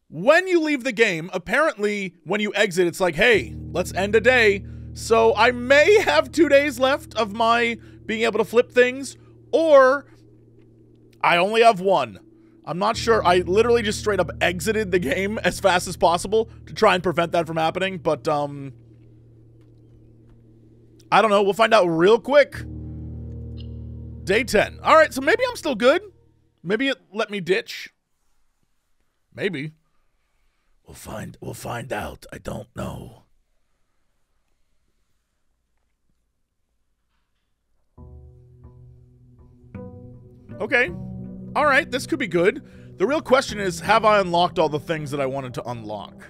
when you leave the game, apparently when you exit, it's like, hey, let's end a day. So I may have 2 days left of my being able to flip things, or I only have 1. I'm not sure. I literally just straight up exited the game as fast as possible to try and prevent that from happening, but I don't know. We'll find out real quick. Day 10. All right, so maybe I'm still good. Maybe it let me ditch. Maybe. We'll find out. I don't know. Okay. All right, this could be good. The real question is, have I unlocked all the things that I wanted to unlock?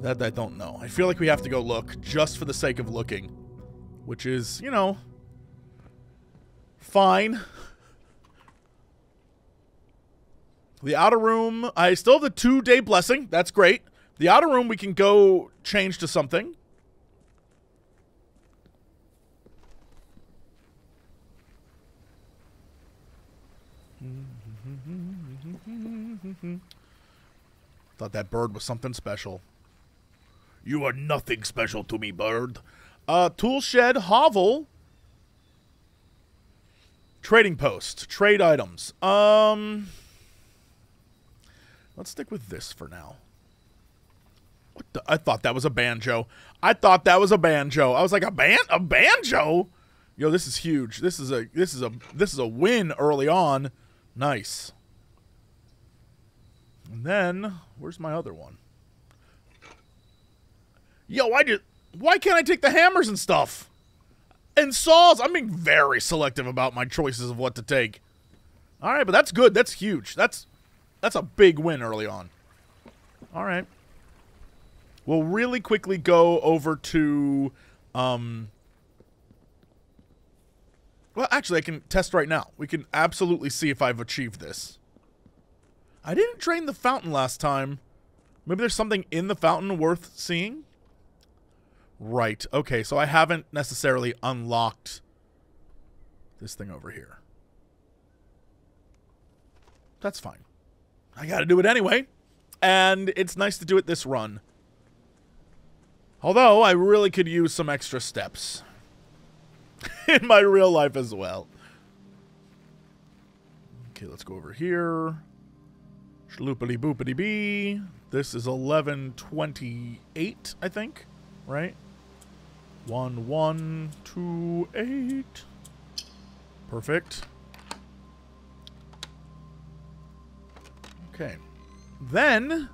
That I don't know. I feel like we have to go look just for the sake of looking, which is, you know, fine. The outer room, I still have the 2-day blessing. That's great. The outer room we can go change to something. Thought that bird was something special. You are nothing special to me, bird. Tool shed, hovel. Trading post. Trade items. Let's stick with this for now. What the? I thought that was a banjo. I thought that was a banjo. I was like, a banjo? Yo, this is huge. This is a win early on. Nice. And then, where's my other one? Yo, why can't I take the hammers and stuff? And saws. I'm being very selective about my choices of what to take. All right, but that's good. That's huge. That's a big win early on. All right. We'll really quickly go over to, well, actually, I can test right now. We can absolutely see if I've achieved this. I didn't drain the fountain last time. Maybe there's something in the fountain worth seeing? Right. Okay, so I haven't necessarily unlocked this thing over here. That's fine. I gotta do it anyway. And it's nice to do it this run. Although, I really could use some extra steps. In my real life as well. Okay, let's go over here. Shloopity boopity bee. This is 1128, I think. Right? 1128. Perfect. Okay. Then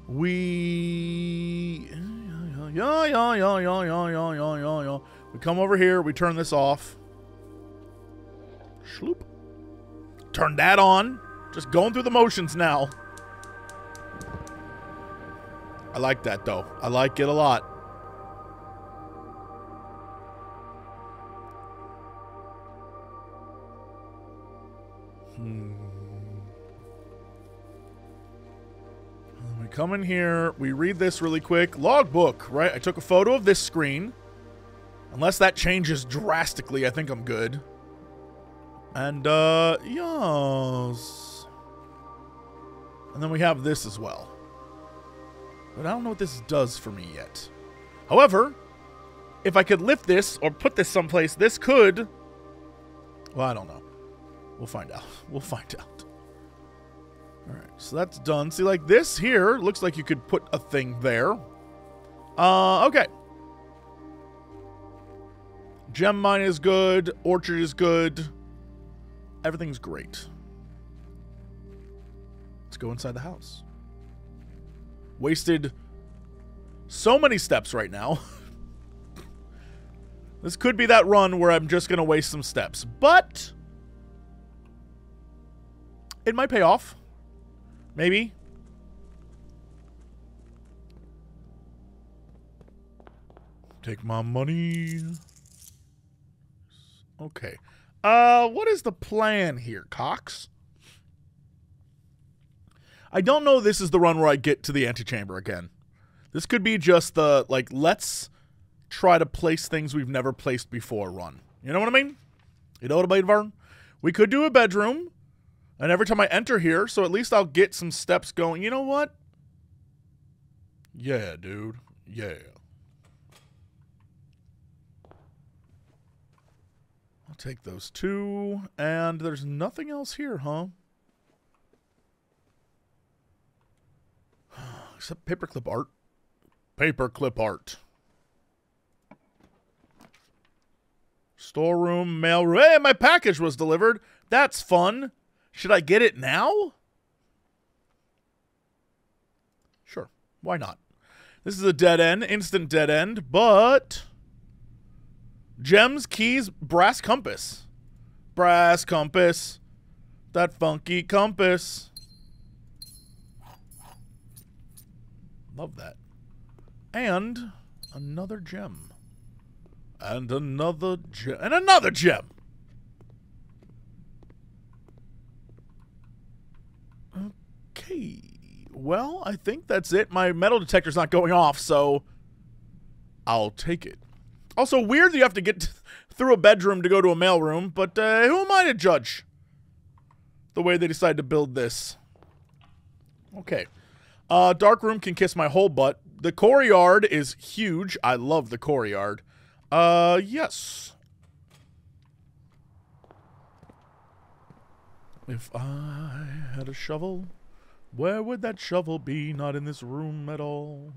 we we come over here, we turn this off. Shloop. Turn that on. Just going through the motions now. I like that though. I like it a lot. We come in here, we read this really quick. Logbook, right? I took a photo of this screen. Unless that changes drastically, I think I'm good. And, yes. And then we have this as well. But I don't know what this does for me yet. However, if I could lift this or put this someplace, this could... Well, I don't know. We'll find out. We'll find out. Alright, so that's done. See, like this here, looks like you could put a thing there. Okay. Gem mine is good. Orchard is good. Everything's great. Let's go inside the house. Wasted so many steps right now. This could be that run where I'm just going to waste some steps. But it might pay off. Maybe. Take my money. Okay. What is the plan here, Cox? I don't know this is the run where I get to the antechamber again. This could be just the, like, let's try to place things we've never placed before run. You know what I mean? You know what I mean, Vern? We could do a bedroom. And every time I enter here, so at least I'll get some steps going. You know what? Yeah, dude. Yeah. I'll take those 2. And there's nothing else here, huh? Except paperclip art. Paperclip art. Storeroom, mail room. Hey, my package was delivered. That's fun. Should I get it now? Sure. Why not? This is a dead end. Instant dead end. But gems, keys, brass compass. Brass compass. That funky compass. Love that. And another gem. And another gem. And another gem. Okay. Well, I think that's it. My metal detector's not going off, so I'll take it. Also, weird that you have to get through a bedroom to go to a mailroom, but who am I to judge the way they decided to build this? Okay. Dark room can kiss my whole butt. The courtyard is huge. I love the courtyard. Yes. If I had a shovel, where would that shovel be? Not in this room at all.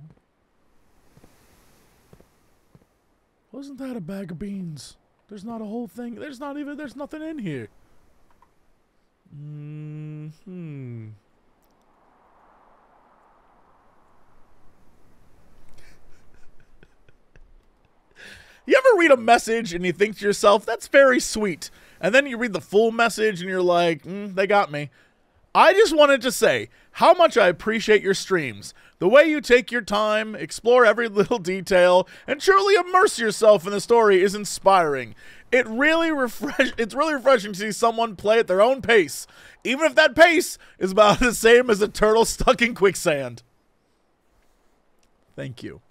Wasn't that a bag of beans? There's not a whole thing. There's nothing in here. You ever read a message and you think to yourself, that's very sweet. And then you read the full message and you're like, they got me. I just wanted to say how much I appreciate your streams. The way you take your time, explore every little detail, and truly immerse yourself in the story is inspiring. It's really refreshing to see someone play at their own pace, even if that pace is about the same as a turtle stuck in quicksand. Thank you.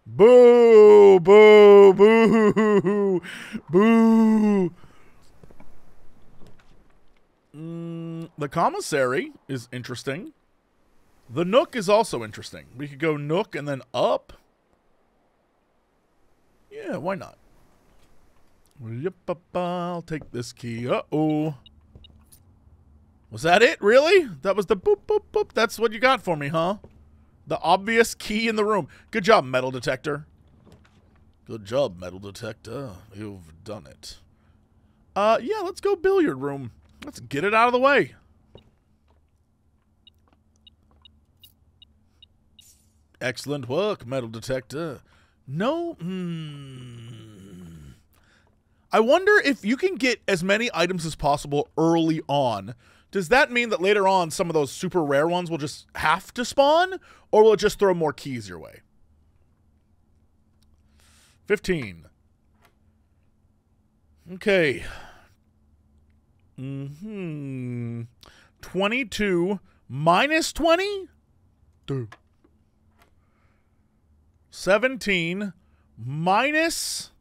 Boo, boo, boo, boo. The commissary is interesting. The nook is also interesting. We could go nook and then up. Yeah, why not? Yep, I'll take this key. Uh-oh. Was that it? Really? That was the boop, boop, boop. That's what you got for me, huh? The obvious key in the room. Good job, metal detector. Good job, metal detector. You've done it. Yeah, let's go billiard room. Let's get it out of the way. Excellent work, metal detector. No, I wonder if you can get as many items as possible early on. Does that mean that later on some of those super rare ones will just have to spawn? Or will it just throw more keys your way? 15. Okay. 22 minus 20? 17 minus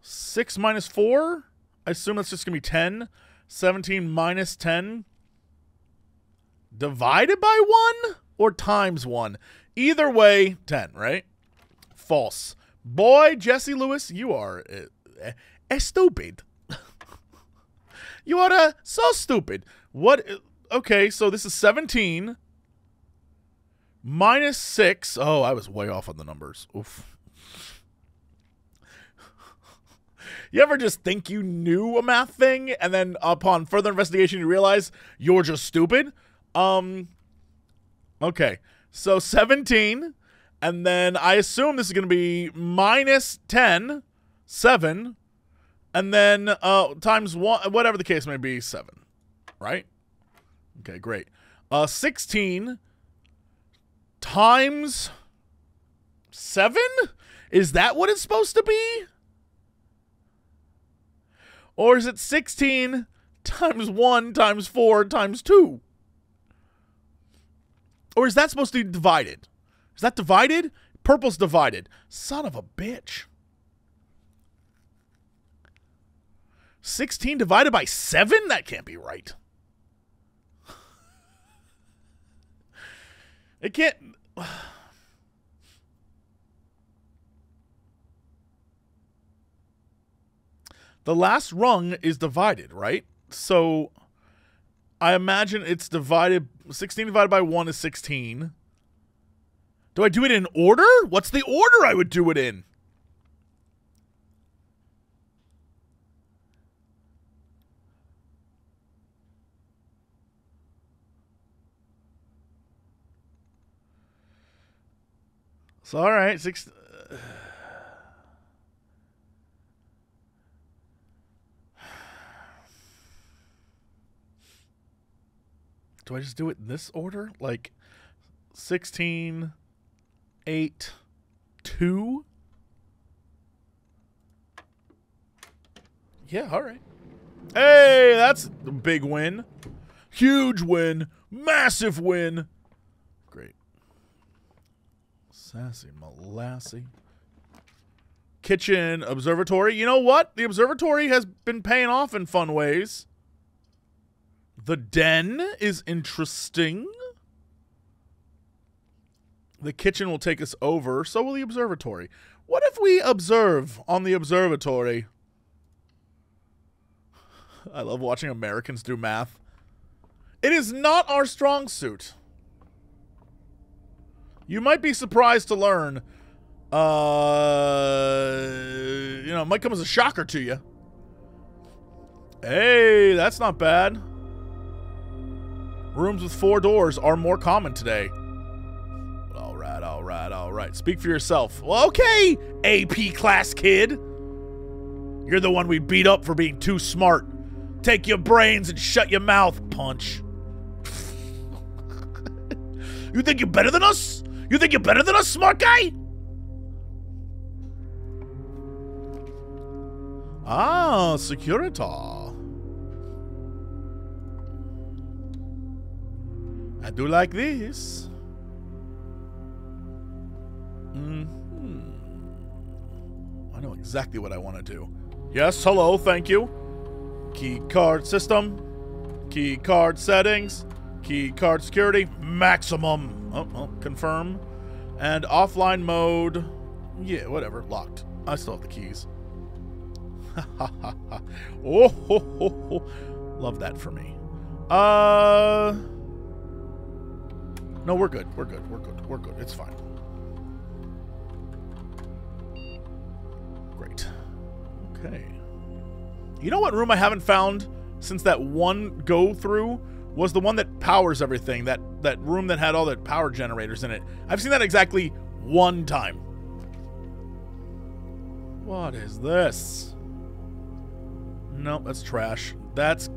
6 minus 4? I assume that's just going to be 10. 17 minus 10 divided by 1 or times 1? Either way, 10, right? False. Boy, Jesse Lewis, you are stupid. You are so stupid. What? Okay, so this is 17 minus 6. Oh, I was way off on the numbers. Oof. You ever just think you knew a math thing, and then upon further investigation you realize you're just stupid? Okay, so 17, and then I assume this is going to be minus 10, 7, and then times 1, whatever the case may be, 7, right? Okay, great. 16 times 7? Is that what it's supposed to be? Or is it 16 times 1 times 4 times 2? Or is that supposed to be divided? Is that divided? Purple's divided. Son of a bitch. 16 divided by 7? That can't be right. It can't... The last rung is divided, right? So I imagine it's divided... 16 divided by 1 is 16. Do I do it in order? What's the order I would do it in? So, all right, do I just do it in this order? Like 16, 8, 2? Yeah, all right. Hey, that's a big win. Huge win. Massive win. Great. Sassy Molassy. Kitchen, observatory. You know what? The observatory has been paying off in fun ways. The den is interesting. The kitchen will take us over. So will the observatory. What if we observe on the observatory? I love watching Americans do math. It is not our strong suit. You might be surprised to learn. You know, it might come as a shocker to you. Hey, that's not bad. Rooms with 4 doors are more common today. All right, all right, all right. Speak for yourself. Well, okay, AP class kid. You're the one we beat up for being too smart. Take your brains and shut your mouth, punch. You think you're better than us? You think you're better than us, smart guy? Ah, Securita. I do like this. I know exactly what I want to do. Yes, hello, thank you. Key card system. Key card settings. Key card security. Maximum. Oh, confirm. And offline mode. Yeah, whatever. Locked. I still have the keys. Oh, ho, ho, ho. Love that for me. No, we're good. We're good. We're good. We're good. It's fine. Great. Okay. You know what room I haven't found since that one go-through was the one that powers everything. That room that had all the power generators in it. I've seen that exactly one time. What is this? Nope, that's trash. That's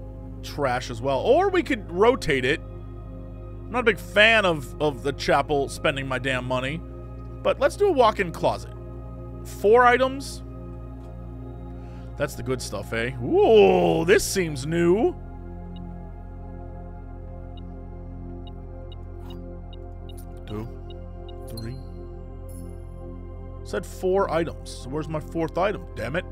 trash as well. Or we could rotate it. I'm not a big fan of the chapel spending my damn money. But let's do a walk-in closet. 4 items. That's the good stuff, eh? Ooh, this seems new. Two, 3. Said 4 items. So where's my 4th item? Damn it.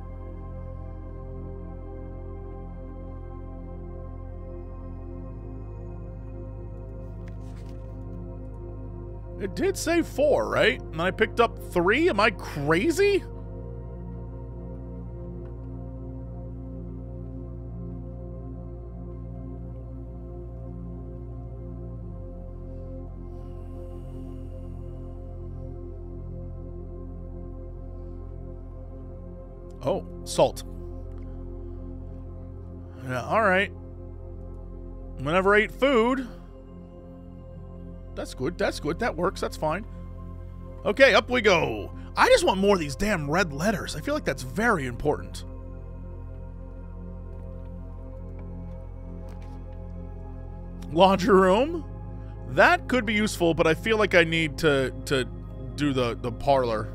It did say 4, right? And I picked up 3? Am I crazy? Oh, salt. Yeah, alright. Whenever I ate food. That's good, that's good, that works, that's fine. Okay, up we go. I just want more of these damn red letters. I feel like that's very important. Laundry room. That could be useful, but I feel like I need to do the parlor.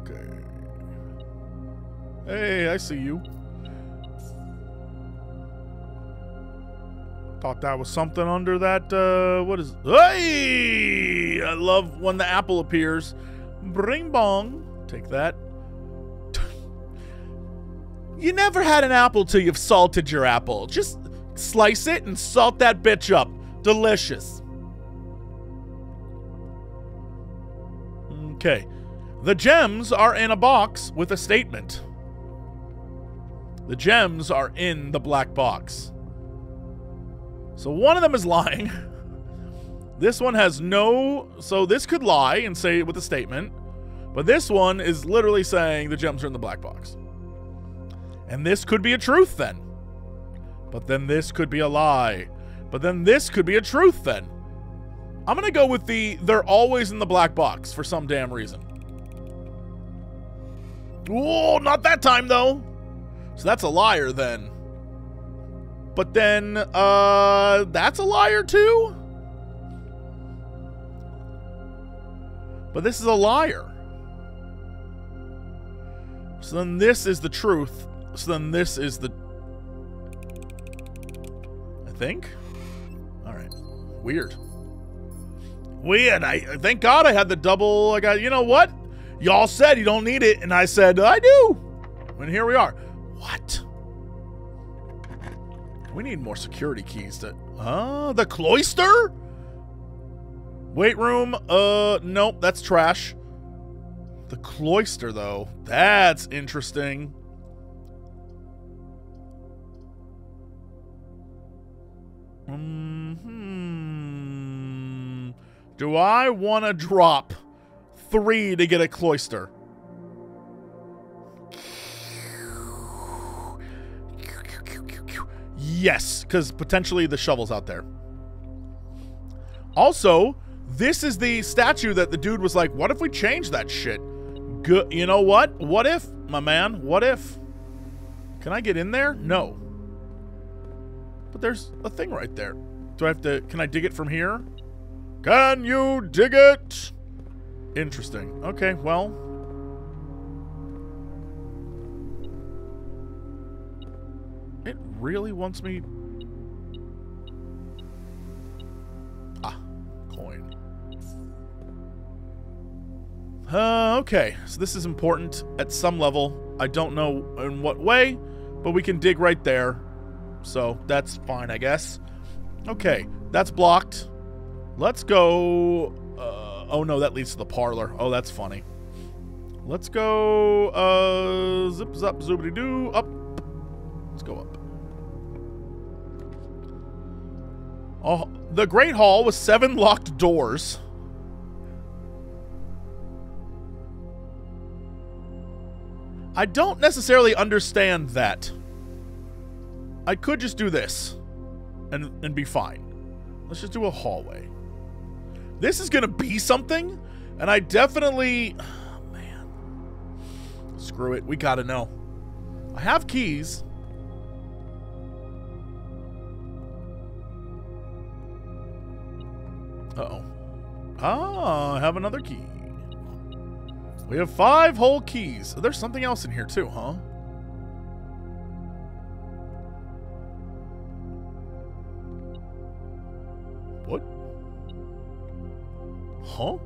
Okay. Hey, I see you. Thought that was something under that, what is... Hey! I love when the apple appears. Bring bong. Take that. You never had an apple till you've salted your apple. Just slice it and salt that bitch up. Delicious. Okay. The gems are in a box with a statement. The gems are in the black box. So one of them is lying. This one has no... So this could lie and say it with a statement. But this one is literally saying the gems are in the black box. And this could be a truth then. But then this could be a lie. But then this could be a truth then. I'm going to go with the they're always in the black box for some damn reason. Oh, not that time though. So that's a liar then. But then, that's a liar too? But this is a liar. So then this is the truth. So then this is the... I think? Alright. Weird. Weird. Thank God I had the double... I got... You know what? Y'all said you don't need it. And I said, I do. And here we are. What? We need more security keys to... the cloister? Weight room? Nope, that's trash. The cloister, though. That's interesting. Do I want to drop 3 to get a cloister? Yes, because potentially the shovel's out there. Also, this is the statue that the dude was like, what if we change that shit? Good. You know what? What if, my man? What if? Can I get in there? No. But there's a thing right there. Do I have to... Can I dig it from here? Can you dig it? Interesting. Okay, well... It really wants me... Ah, coin. Okay, so this is important at some level. I don't know in what way, but we can dig right there. So that's fine, I guess. Okay, that's blocked. Let's go... oh no, that leads to the parlor. Oh, that's funny. Let's go... zip, zap, zoobity-doo, up. Let's go up. Oh, the Great Hall with 7 locked doors. I don't necessarily understand that. I could just do this and be fine. Let's just do a hallway. This is gonna be something, and I definitely... Oh, man. Screw it. We gotta know. I have keys. Uh-oh. Ah, I have another key. We have 5 whole keys. There's something else in here too, huh? What? Huh?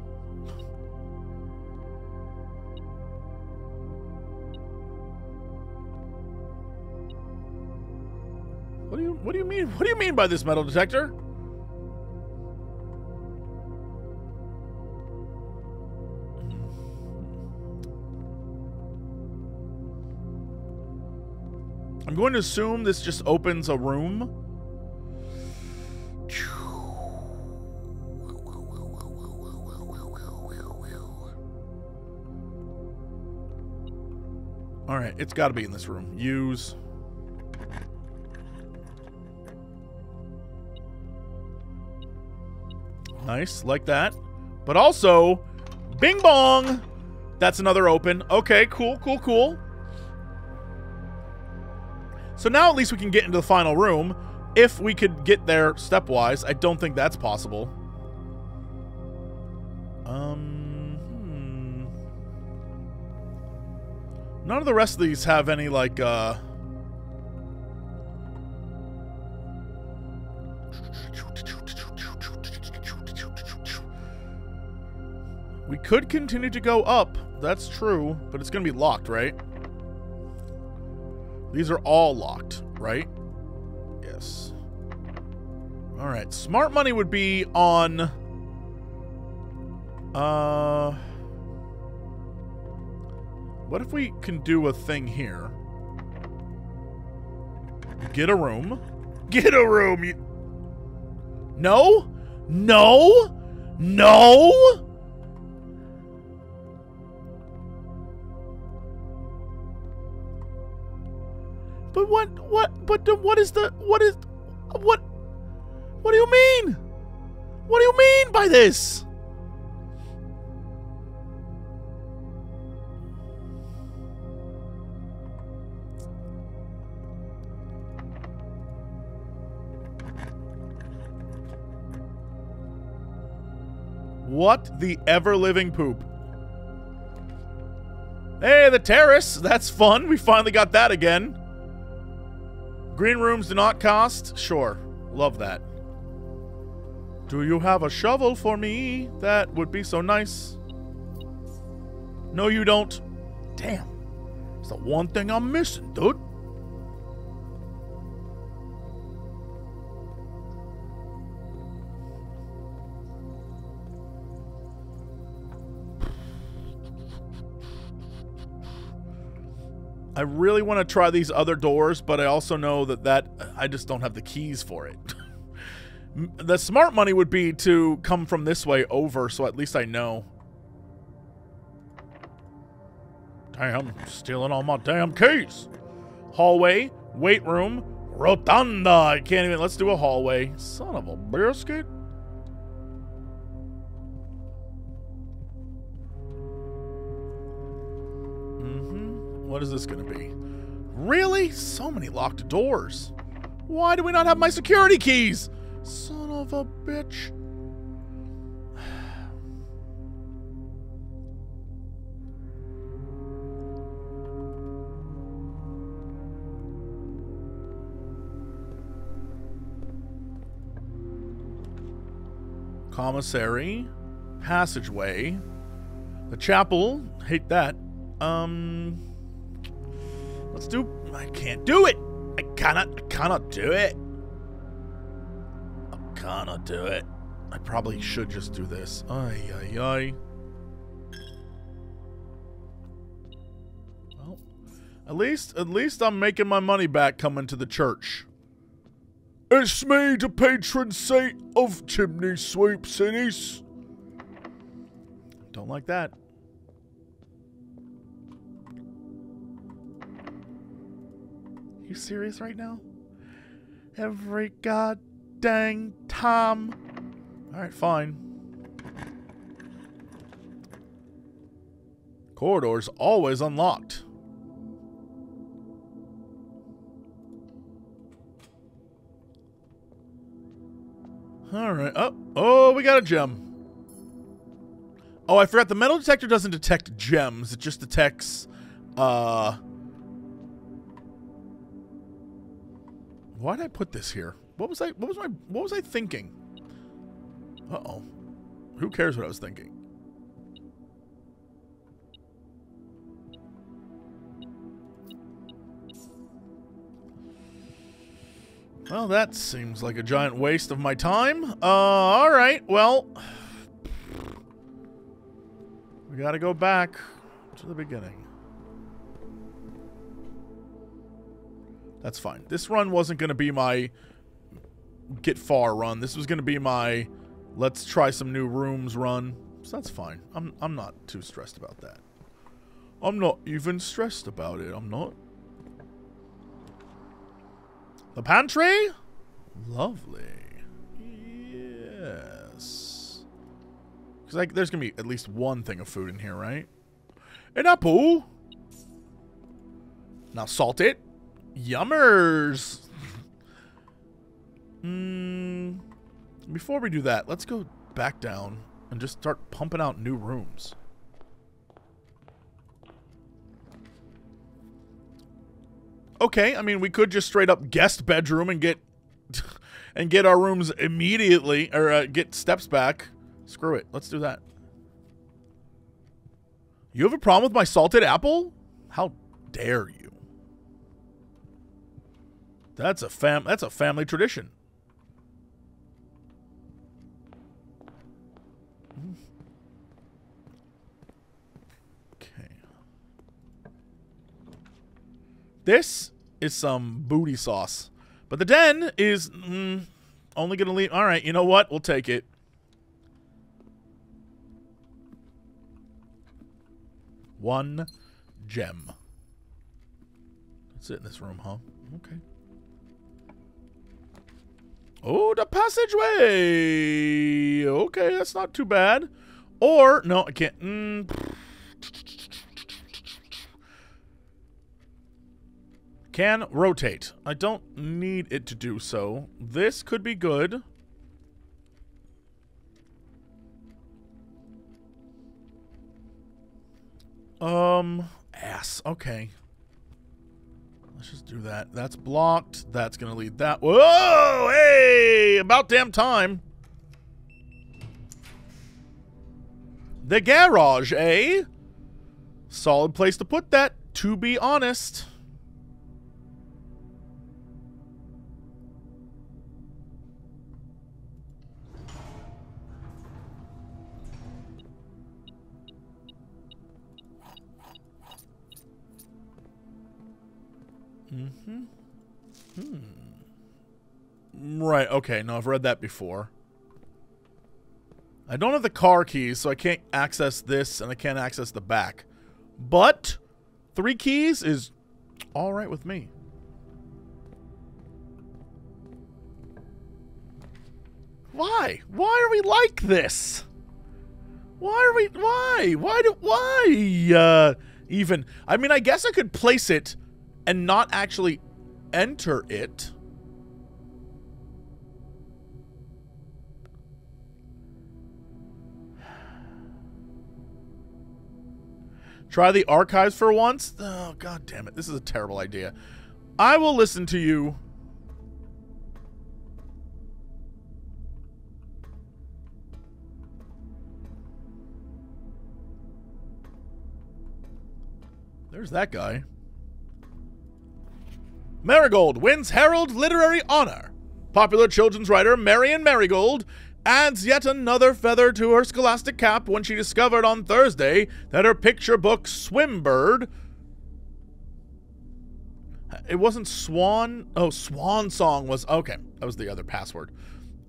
What do you mean? What do you mean by this metal detector? I'm going to assume this just opens a room. All right, it's got to be in this room. Use. Nice, like that. But also, bing bong. That's another open. Okay, cool, cool, cool. So now at least we can get into the final room. If we could get there stepwise. I don't think that's possible. None of the rest of these have any, like, we could continue to go up. That's true, but it's going to be locked, right? These are all locked, right? Yes. All right. Smart money would be on... What if we can do a thing here? Get a room. Get a room! No? No? No? But what do you mean? What do you mean by this? What the ever-living poop? Hey, the terrace! That's fun. We finally got that again. Green rooms do not cost? Sure. Love that. Do you have a shovel for me? That would be so nice. No, you don't. Damn. It's the one thing I'm missing, dude. I really want to try these other doors, but I also know that I just don't have the keys for it. The smart money would be to come from this way over, so at least I know. Damn, stealing all my damn keys. Hallway, weight room, rotunda. I can't even, let's do a hallway. Son of a biscuit. What is this going to be? Really? So many locked doors. Why do we not have my security keys? Son of a bitch. Commissary. Passageway. The chapel. Hate that. Let's do... I can't do it! I cannot do it. I cannot do it. I probably should just do this. Ay, ay, ay. Well, at least I'm making my money back coming to the church. It's me, the patron saint of chimney sweep cities. Don't like that. You serious right now? Every god dang time. Alright, fine. Corridor's always unlocked. Alright. Oh, we got a gem. Oh, I forgot the metal detector doesn't detect gems. It just detects, why did I put this here? What was I thinking? Uh-oh. Who cares what I was thinking? Well, that seems like a giant waste of my time. Alright, well. We gotta go back to the beginning. That's fine. This run wasn't going to be my get far run. This was going to be my let's try some new rooms run. So that's fine. I'm not too stressed about that. I'm not even stressed about it. I'm not. The pantry? Lovely. Yes. Because there's going to be at least one thing of food in here, right? An apple. Now salt it. Yummers. Before we do that, let's go back down and just start pumping out new rooms. Okay, I mean, we could just straight up guest bedroom and get our rooms immediately, or get steps back. Screw it. Let's do that. You have a problem with my salted apple? How dare you? That's a family tradition. Okay. This is some booty sauce. But the den is only going to leave. All right, you know what? We'll take it. One gem. That's it in this room, huh? Okay. Oh, the passageway. Okay, that's not too bad. Or, no, I can't. Can rotate. I don't need it to do so. This could be good. Ass. Okay. Let's just do that. That's blocked. That's going to lead that. Whoa! Hey! About damn time. The garage, eh? Solid place to put that, to be honest. Right, okay. No, I've read that before. I don't have the car keys, so I can't access this, and I can't access the back. But 3 keys is all right with me. Why? Why are we like this? Even? I mean, I guess I could place it and not actually enter it. Try the archives for once? Oh, god damn it. This is a terrible idea. I will listen to you. There's that guy. Marigold wins Herald Literary Honor. Popular children's writer Marion Marigold adds yet another feather to her scholastic cap when she discovered on Thursday that her picture book Swimbird, it wasn't Swan, oh, Swan Song was, okay, that was the other password,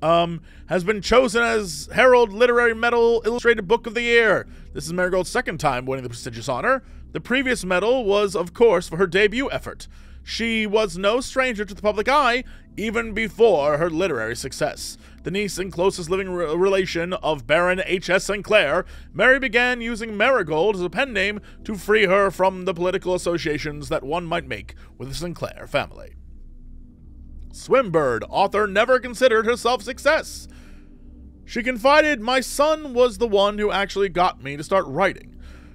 has been chosen as Herald Literary Medal Illustrated Book of the Year. This is Marigold's second time winning the prestigious honor. The previous medal was, of course, for her debut effort. She was no stranger to the public eye, even before her literary success. The niece and closest living relation of Baron H.S. Sinclair, Mary began using Marigold as a pen name to free her from the political associations that one might make with the Sinclair family. Swimbird, author, never considered herself success. She confided, "My son was the one who actually got me to start writing.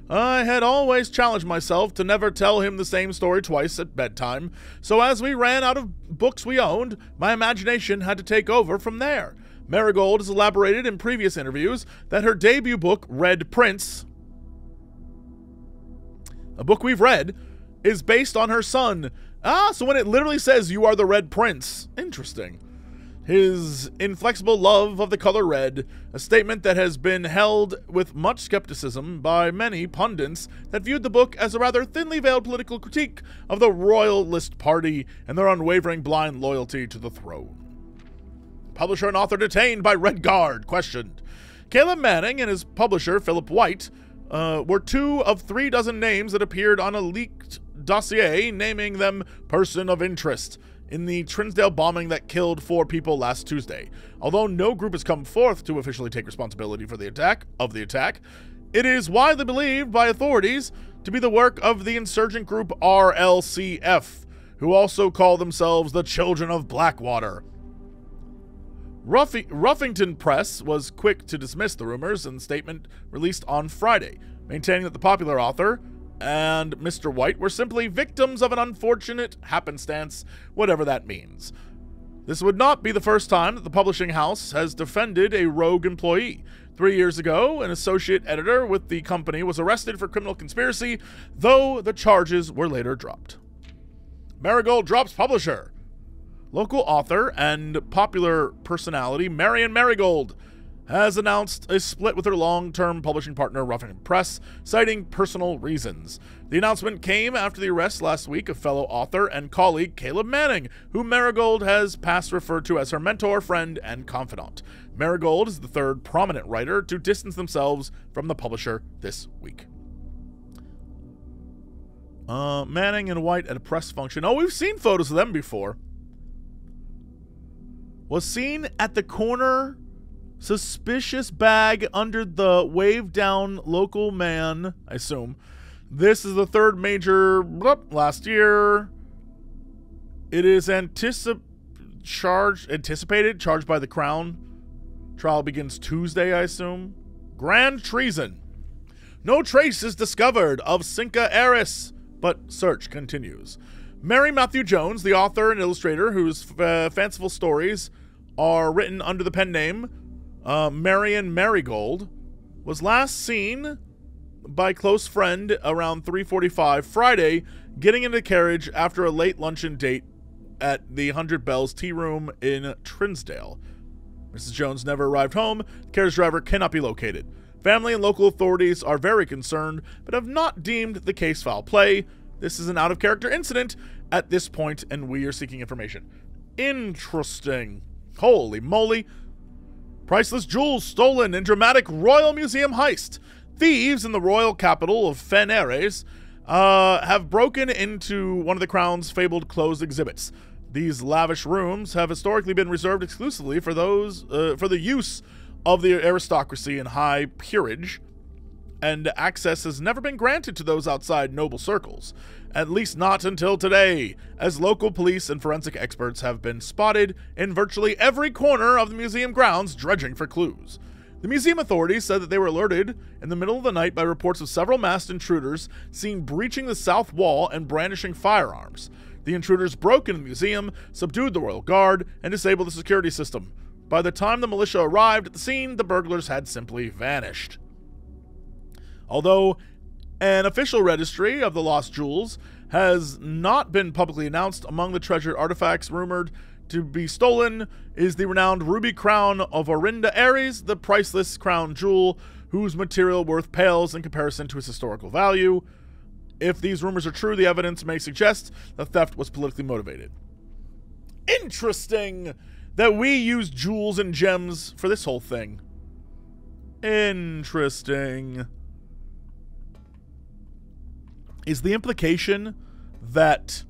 I had always challenged myself to never tell him the same story twice at bedtime, so as we ran out of books we owned, my imagination had to take over from there." Marigold has elaborated in previous interviews that her debut book, Red Prince, a book we've read, is based on her son. Ah, so when it literally says you are the Red Prince, interesting. His inflexible love of the color red, a statement that has been held with much skepticism by many pundits that viewed the book as a rather thinly veiled political critique of the Royalist Party and their unwavering blind loyalty to the throne. Publisher and author detained by Red Guard, questioned. Caleb Manning and his publisher, Philip White, were 2 of 3 dozen names that appeared on a leaked dossier naming them person of interest in the Trinsdale bombing that killed 4 people last Tuesday. Although no group has come forth to officially take responsibility for the attack, it is widely believed by authorities to be the work of the insurgent group RLCF, who also call themselves the Children of Blackwater. Ruffington Press was quick to dismiss the rumors in a statement released on Friday, maintaining that the popular author and Mr. White were simply victims of an unfortunate happenstance, whatever that means. This would not be the first time that the publishing house has defended a rogue employee. 3 years ago, an associate editor with the company was arrested for criminal conspiracy, though the charges were later dropped. Marigold drops publisher. Local author and popular personality Marion Marigold has announced a split with her long-term publishing partner Ruffin Press, citing personal reasons. The announcement came after the arrest last week of fellow author and colleague Caleb Manning, who Marigold has past referred to as her mentor, friend, and confidant. Marigold is the third prominent writer to distance themselves from the publisher this week. Manning and White at a press function. Oh, we've seen photos of them before. Was seen at the corner. Suspicious bag under the waved down local man, I assume. This is the third major last year. It is anticipated charged by the Crown. Trial begins Tuesday, I assume. Grand treason. No trace is discovered of Cinca heiress, but search continues. Mary Matthew Jones, the author and illustrator whose fanciful stories are written under the pen name Marion Marigold, was last seen by close friend around 3:45 Friday, getting into the carriage after a late luncheon date at the 100 Bells Tea Room in Trinsdale. Mrs. Jones never arrived home. The carriage driver cannot be located. Family and local authorities are very concerned, but have not deemed the case foul play. This is an out-of-character incident at this point, and we are seeking information. Interesting. Holy moly. Priceless jewels stolen in dramatic Royal Museum heist. Thieves in the royal capital of Fen Aires have broken into one of the Crown's fabled closed exhibits. These lavish rooms have historically been reserved exclusively for the use of the aristocracy and high peerage, and access has never been granted to those outside noble circles, at least not until today, as local police and forensic experts have been spotted in virtually every corner of the museum grounds dredging for clues. The museum authorities said that they were alerted in the middle of the night by reports of several masked intruders seen breaching the south wall and brandishing firearms. The intruders broke into the museum, subdued the royal guard, and disabled the security system. By the time the militia arrived at the scene, the burglars had simply vanished. Although an official registry of the lost jewels has not been publicly announced, among the treasured artifacts rumored to be stolen is the renowned ruby crown of Orinda Aries, the priceless crown jewel whose material worth pales in comparison to its historical value. If these rumors are true, the evidence may suggest the theft was politically motivated. Interesting that we use jewels and gems for this whole thing. Interesting. Is the implication that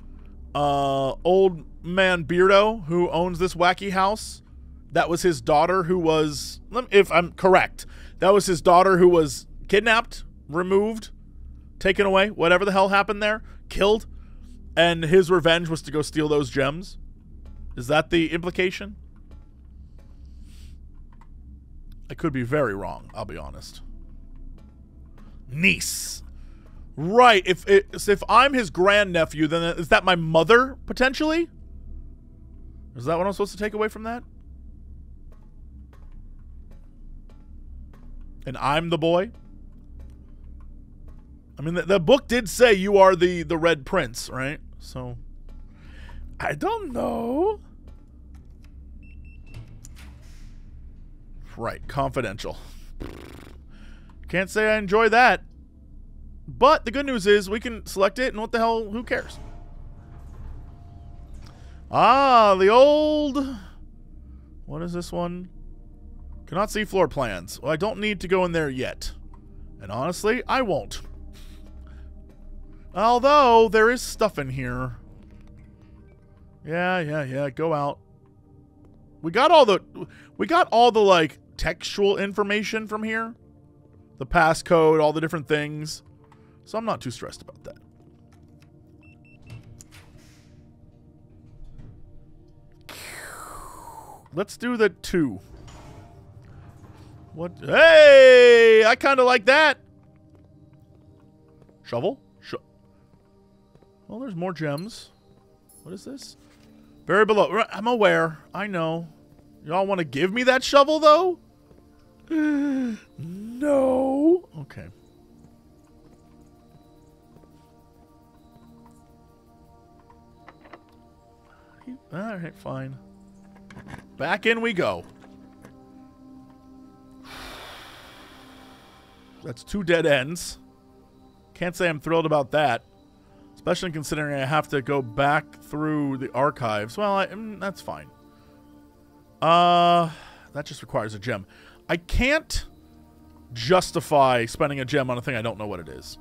old man Beardo, who owns this wacky house, that was his daughter who was, if I'm correct, that was his daughter who was kidnapped, removed, taken away, whatever the hell happened there, killed, and his revenge was to go steal those gems? Is that the implication? I could be very wrong, I'll be honest. Niece. Right, if I'm his grandnephew, then is that my mother, potentially? Is that what I'm supposed to take away from that? And I'm the boy? I mean, the book did say you are the Red Prince, right? So, I don't know. Right, confidential. Can't say I enjoy that. But the good news is we can select it, and what the hell, who cares? Ah, the old... What is this one? Cannot see floor plans. Well, I don't need to go in there yet. And honestly, I won't. Although, there is stuff in here. Yeah, go out. We got all the, like, textual information from here. The passcode, all the different things. So I'm not too stressed about that. Let's do the 2. What? Hey! I kind of like that. Shovel? Well, there's more gems. What is this? Very below. I'm aware. I know. Y'all want to give me that shovel, though? No. Okay. Alright, fine. Back in we go. That's 2 dead ends. Can't say I'm thrilled about that. Especially considering I have to go back through the archives. Well, that's fine. That just requires a gem. I can't justify spending a gem on a thing I don't know what it is.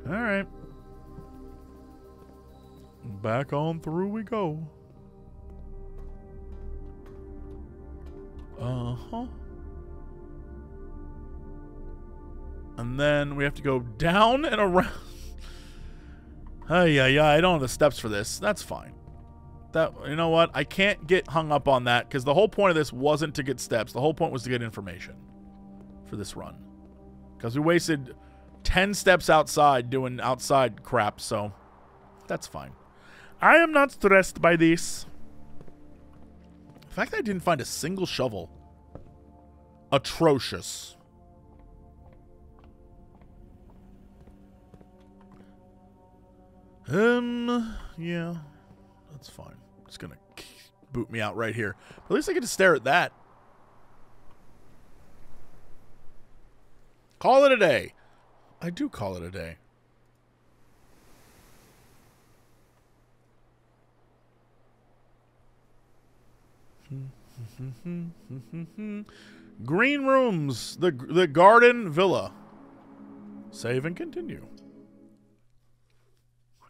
Alright. Back on through we go. Uh-huh. And then we have to go down and around. Yeah, I don't have the steps for this. That's fine. You know what? I can't get hung up on that because the whole point of this wasn't to get steps. The whole point was to get information for this run. Because we wasted 10 steps outside doing outside crap, so that's fine. I am not stressed by this. The fact that I didn't find a single shovel. Atrocious. Yeah. That's fine. It's gonna boot me out right here. But at least I get to stare at that. Call it a day. I do call it a day. Green rooms. The garden villa. Save and continue.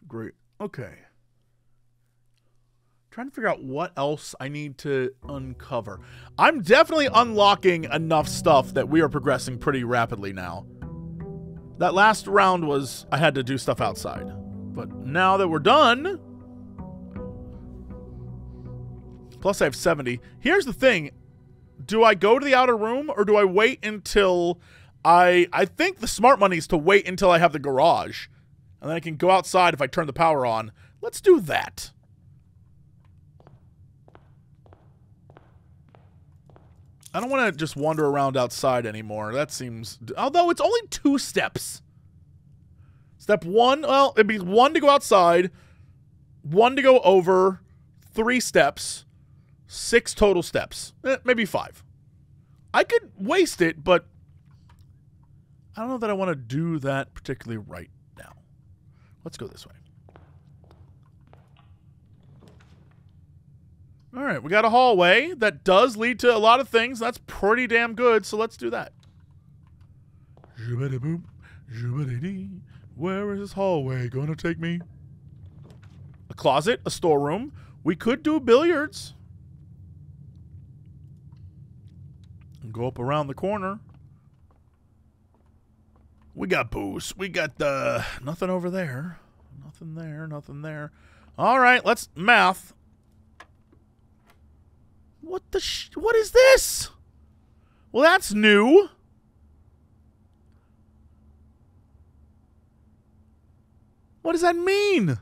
Great. Okay. Trying to figure out what else I need to uncover. I'm definitely unlocking enough stuff that we are progressing pretty rapidly now. That last round was I had to do stuff outside. But now that we're done... Plus I have 70. Here's the thing. Do I go to the outer room or do I wait until I think the smart money is to wait until I have the garage. And then I can go outside if I turn the power on. Let's do that. I don't want to just wander around outside anymore. That seems... Although it's only 2 steps. Step 1, well, it'd be 1 to go outside, 1 to go over, 3 steps, 6 total steps. Maybe 5. I could waste it, but I don't know that I want to do that particularly right now. Let's go this way. All right, we got a hallway that does lead to a lot of things. That's pretty damn good, so let's do that. Where is this hallway going to take me? A closet, a storeroom. We could do billiards. And go up around the corner. We got booze. We got nothing over there. Nothing there, nothing there. All right, let's math. What is this? Well, that's new. What does that mean?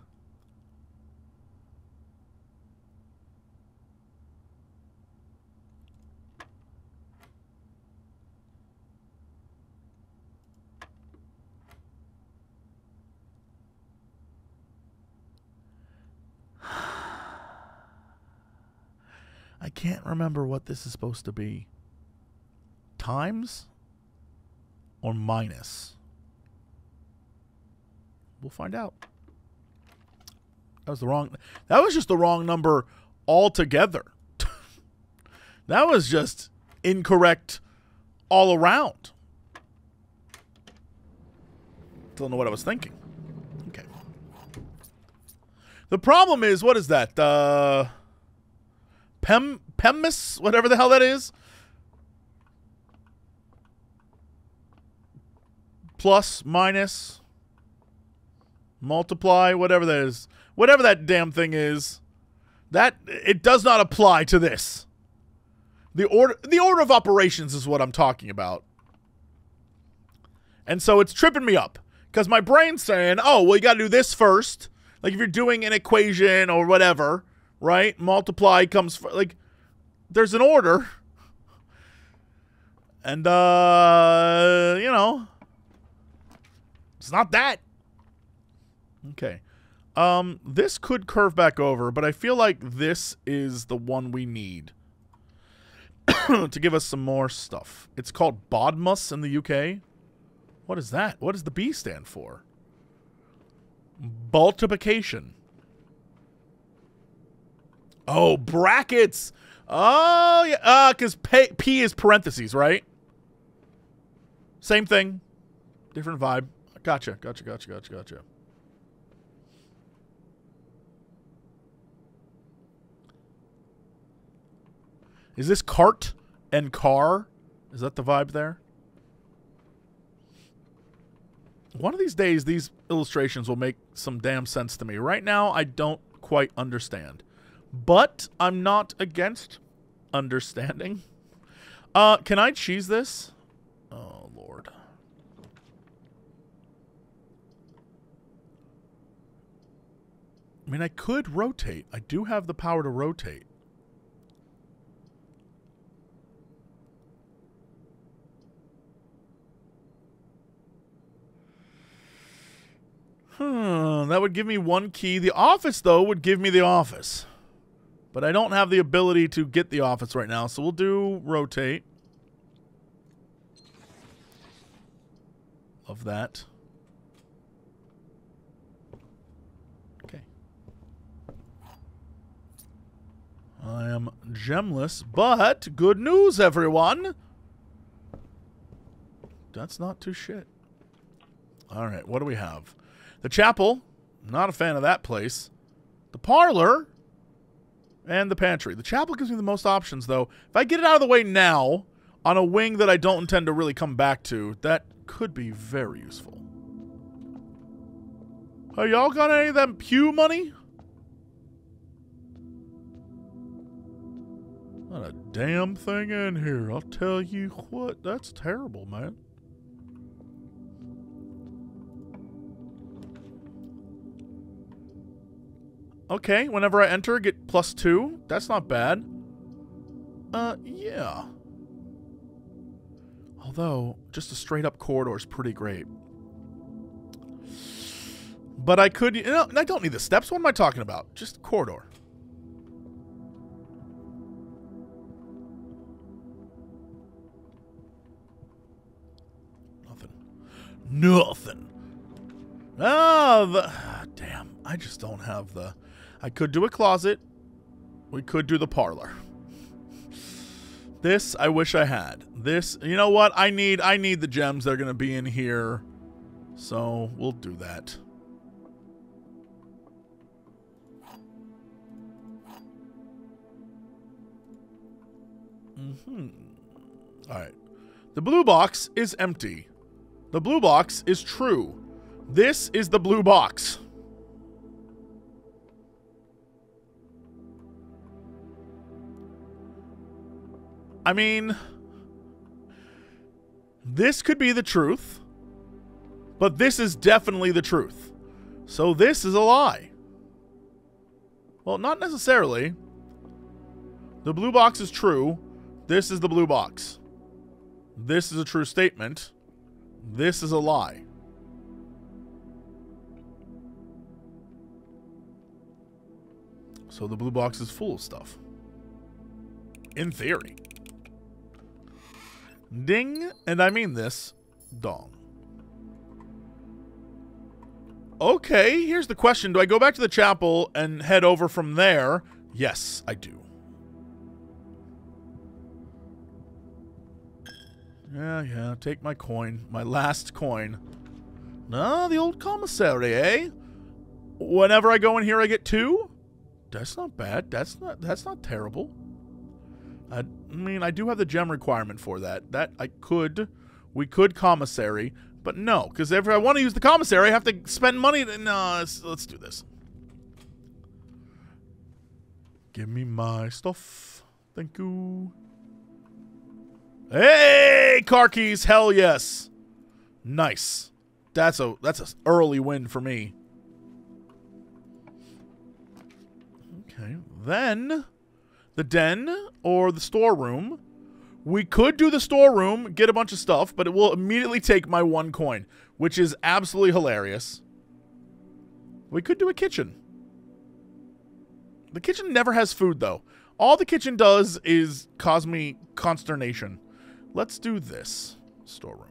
I can't remember what this is supposed to be. Times or minus? We'll find out. That was just the wrong number altogether. That was just incorrect all around. Don't know what I was thinking. Okay. The problem is, what is that? Pemmis, whatever the hell that is. Plus, minus, multiply, whatever that is. Whatever that damn thing is. It does not apply to this. The order of operations is what I'm talking about. And so it's tripping me up. Because my brain's saying, oh, well, you got to do this first. Like if you're doing an equation or whatever, right? Multiply comes like there's an order. And you know, it's not that. Okay. This could curve back over, but I feel like this is the one we need to give us some more stuff. It's called Bodmus in the UK. What is that? What does the B stand for? Multiplication. Oh, brackets. Oh, yeah. Because P is parentheses, right? Same thing. Different vibe. Gotcha. Is this cart and car? Is that the vibe there? One of these days, these illustrations will make some damn sense to me. Right now, I don't quite understand. But I'm not against understanding. Can I cheese this? Oh, Lord. I mean, I could rotate. I do have the power to rotate. That would give me one key. The office, though, would give me the office. But I don't have the ability to get the office right now, so we'll do rotate. Love that. Okay. I am gemless, but good news, everyone. That's not too shit. All right, what do we have? The chapel, not a fan of that place. The parlor, and the pantry. The chapel gives me the most options, though. If I get it out of the way now, on a wing that I don't intend to really come back to, that could be very useful. Hey, y'all got any of them pew money? Not a damn thing in here. I'll tell you what, that's terrible, man. Okay, whenever I enter, get +2. That's not bad. Yeah. Although, just a straight-up corridor is pretty great. But I could, you know, I don't need the steps. What am I talking about? Just corridor. Nothing. Damn. I just don't have the... I could do a closet. We could do the parlor. This, I wish I had. This, you know what? I need the gems that are going to be in here. So, we'll do that. Alright. The blue box is empty. The blue box is true. This is the blue box. I mean, this could be the truth, but this is definitely the truth. So this is a lie. Well, not necessarily. The blue box is true. This is the blue box. This is a true statement. This is a lie. So the blue box is full of stuff. In theory. Ding, and I mean this, dong. Okay, here's the question. Do I go back to the chapel and head over from there? Yes, I do. Yeah, take my coin. My last coin. No, the old commissary, eh? Whenever I go in here, I get 2? That's not bad. That's not terrible. I mean, I do have the gem requirement for that. We could commissary, but no, because if I want to use the commissary, I have to spend money. No, let's do this. Give me my stuff. Thank you. Hey, car keys, hell yes. Nice. That's a early win for me. Then the den or the storeroom. We could do the storeroom, get a bunch of stuff, but it will immediately take my 1 coin, which is absolutely hilarious. We could do a kitchen. The kitchen never has food, though. All the kitchen does is cause me consternation. Let's do this. Storeroom.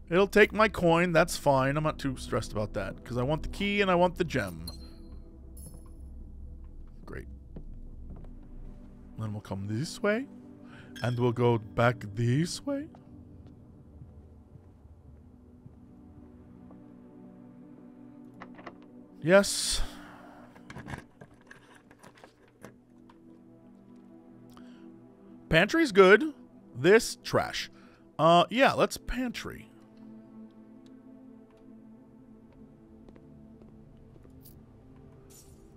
It'll take my coin. That's fine. I'm not too stressed about that, because I want the key and I want the gem. Great. Then we'll come this way. And we'll go back this way. Yes. Pantry's good. This, trash. Yeah, let's pantry.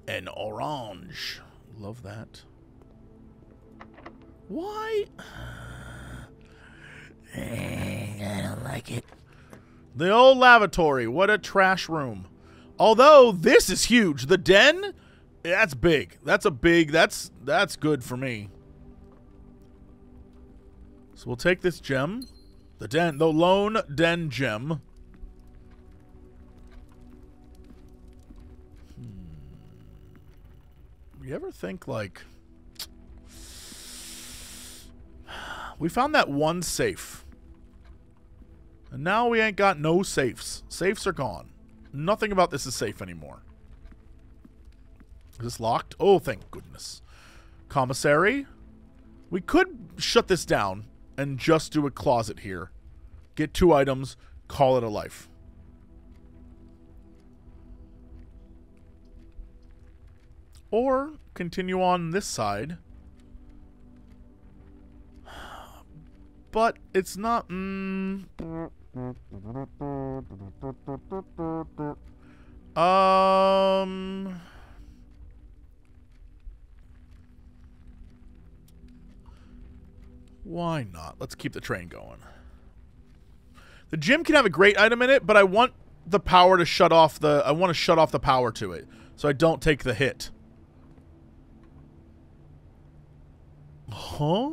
An orange. Love that. Why? I don't like it. The old lavatory. What a trash room. Although, this is huge. The den? That's big. That's a big... That's good for me. So we'll take this gem. The lone den gem. You ever think, like... We found that one safe. And now we ain't got no safes. Safes are gone. Nothing about this is safe anymore. Is this locked? Oh, thank goodness. Commissary. We could shut this down and just do a closet here. Get 2 items. Call it a life. Or continue on this side. But it's not... Why not? Let's keep the train going. The gym can have a great item in it, but I want the power to shut off the... I want to shut off the power to it, so I don't take the hit. Huh?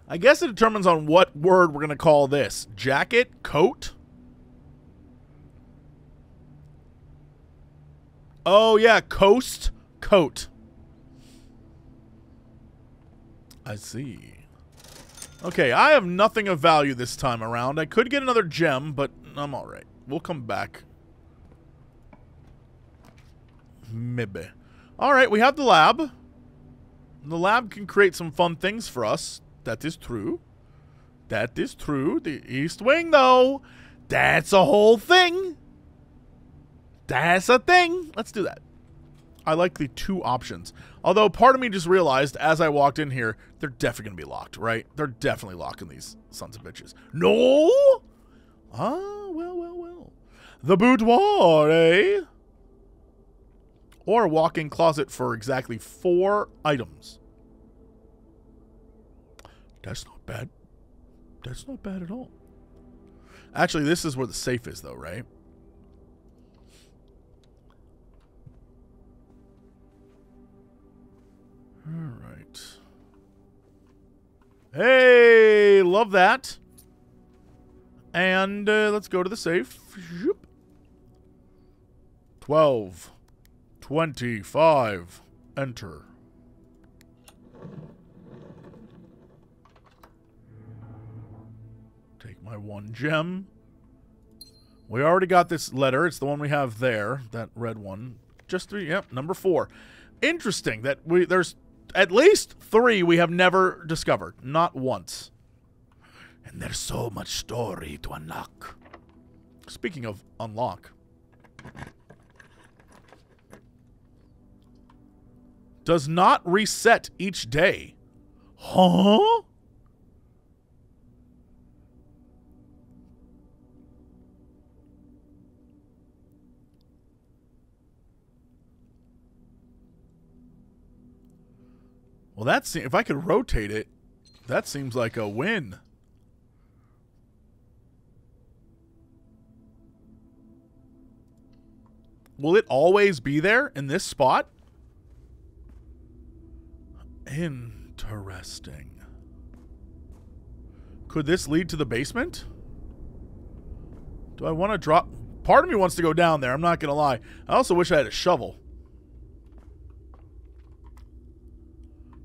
I guess it determines on what word we're going to call this. Jacket? Coat? Oh, yeah. Coast? Coat. I see. Okay, I have nothing of value this time around. I could get another gem, but I'm alright. We'll come back. Maybe. Alright, we have the lab. The lab can create some fun things for us. That is true. That is true. The East Wing, though. That's a whole thing. That's a thing. Let's do that. I like the 2 options. Although, part of me just realized, as I walked in here, they're definitely going to be locked, right? They're definitely locking these sons of bitches. No? Ah, well. The boudoir, eh? Or a walk-in closet for exactly 4 items. That's not bad. That's not bad at all. Actually, this is where the safe is, though, right? Alright. Hey! Love that. And let's go to the safe. 12. 25. Enter. Take my 1 gem. We already got this letter. It's the one we have there. That red one. Just 3. Yep, number 4. Interesting that there's at least 3 we have never discovered. Not once. And there's so much story to unlock. Speaking of unlock. Does not reset each day. Huh? Well, that's if I could rotate it, that seems like a win. Will it always be there in this spot? Interesting. Could this lead to the basement? Do I want to drop? Part of me wants to go down there, I'm not going to lie. I also wish I had a shovel.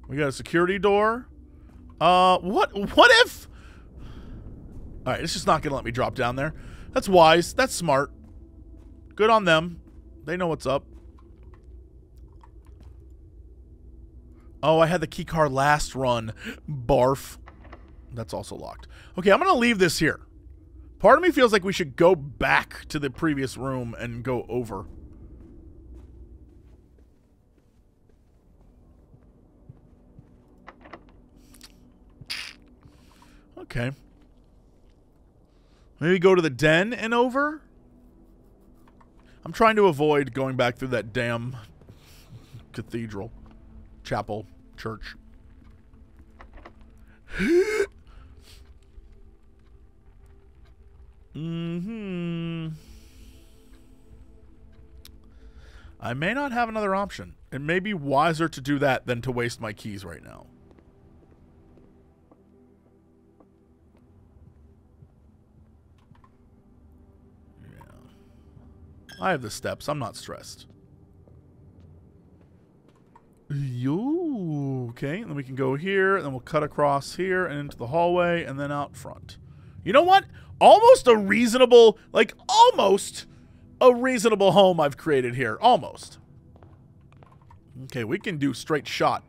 We got a security door. What if? All right, it's just not going to let me drop down there. That's wise. That's smart. Good on them. They know what's up. Oh, I had the key card last run. Barf. That's also locked. Okay, I'm going to leave this here. Part of me feels like we should go back to the previous room and go over. Okay. Maybe go to the den and over? I'm trying to avoid going back through that damn cathedral, chapel, church. I may not have another option. It may be wiser to do that than to waste my keys right now. I have the steps. I'm not stressed. Okay, and then we can go here, and then we'll cut across here and into the hallway, and then out front. You know what? Almost a reasonable, like, almost a reasonable home I've created here. Almost. Okay, we can do straight shot.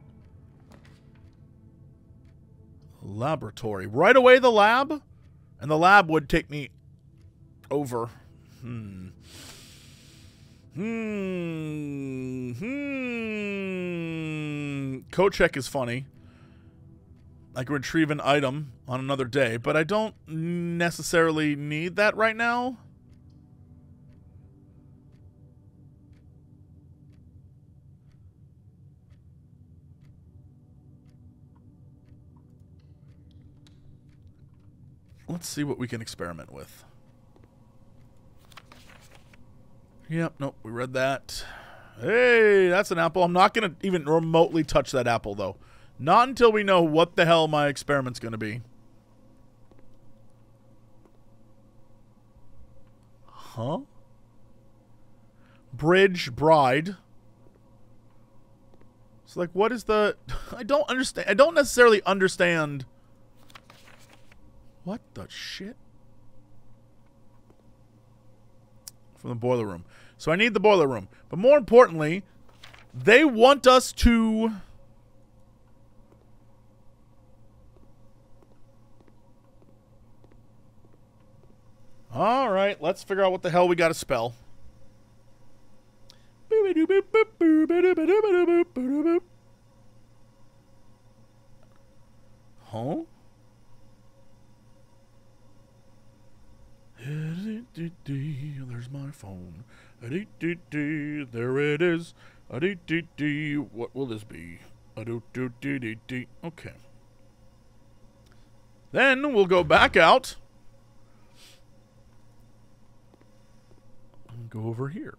Laboratory. Right away, the lab? And the lab would take me over. Code check is funny. I can retrieve an item on another day, but I don't necessarily need that right now. Let's see what we can experiment with. Yep, nope, we read that. Hey, that's an apple. I'm not going to even remotely touch that apple, though. Not until we know what the hell my experiment's going to be. Huh? Bridge, bride. So, like, what is the... I don't understand. I don't necessarily understand... What the shit? From the boiler room. So I need the boiler room. But more importantly, they want us to... Alright, let's figure out what the hell we gotta spell. Huh? There's my phone. There it is. What will this be? Okay. Then we'll go back out. And go over here.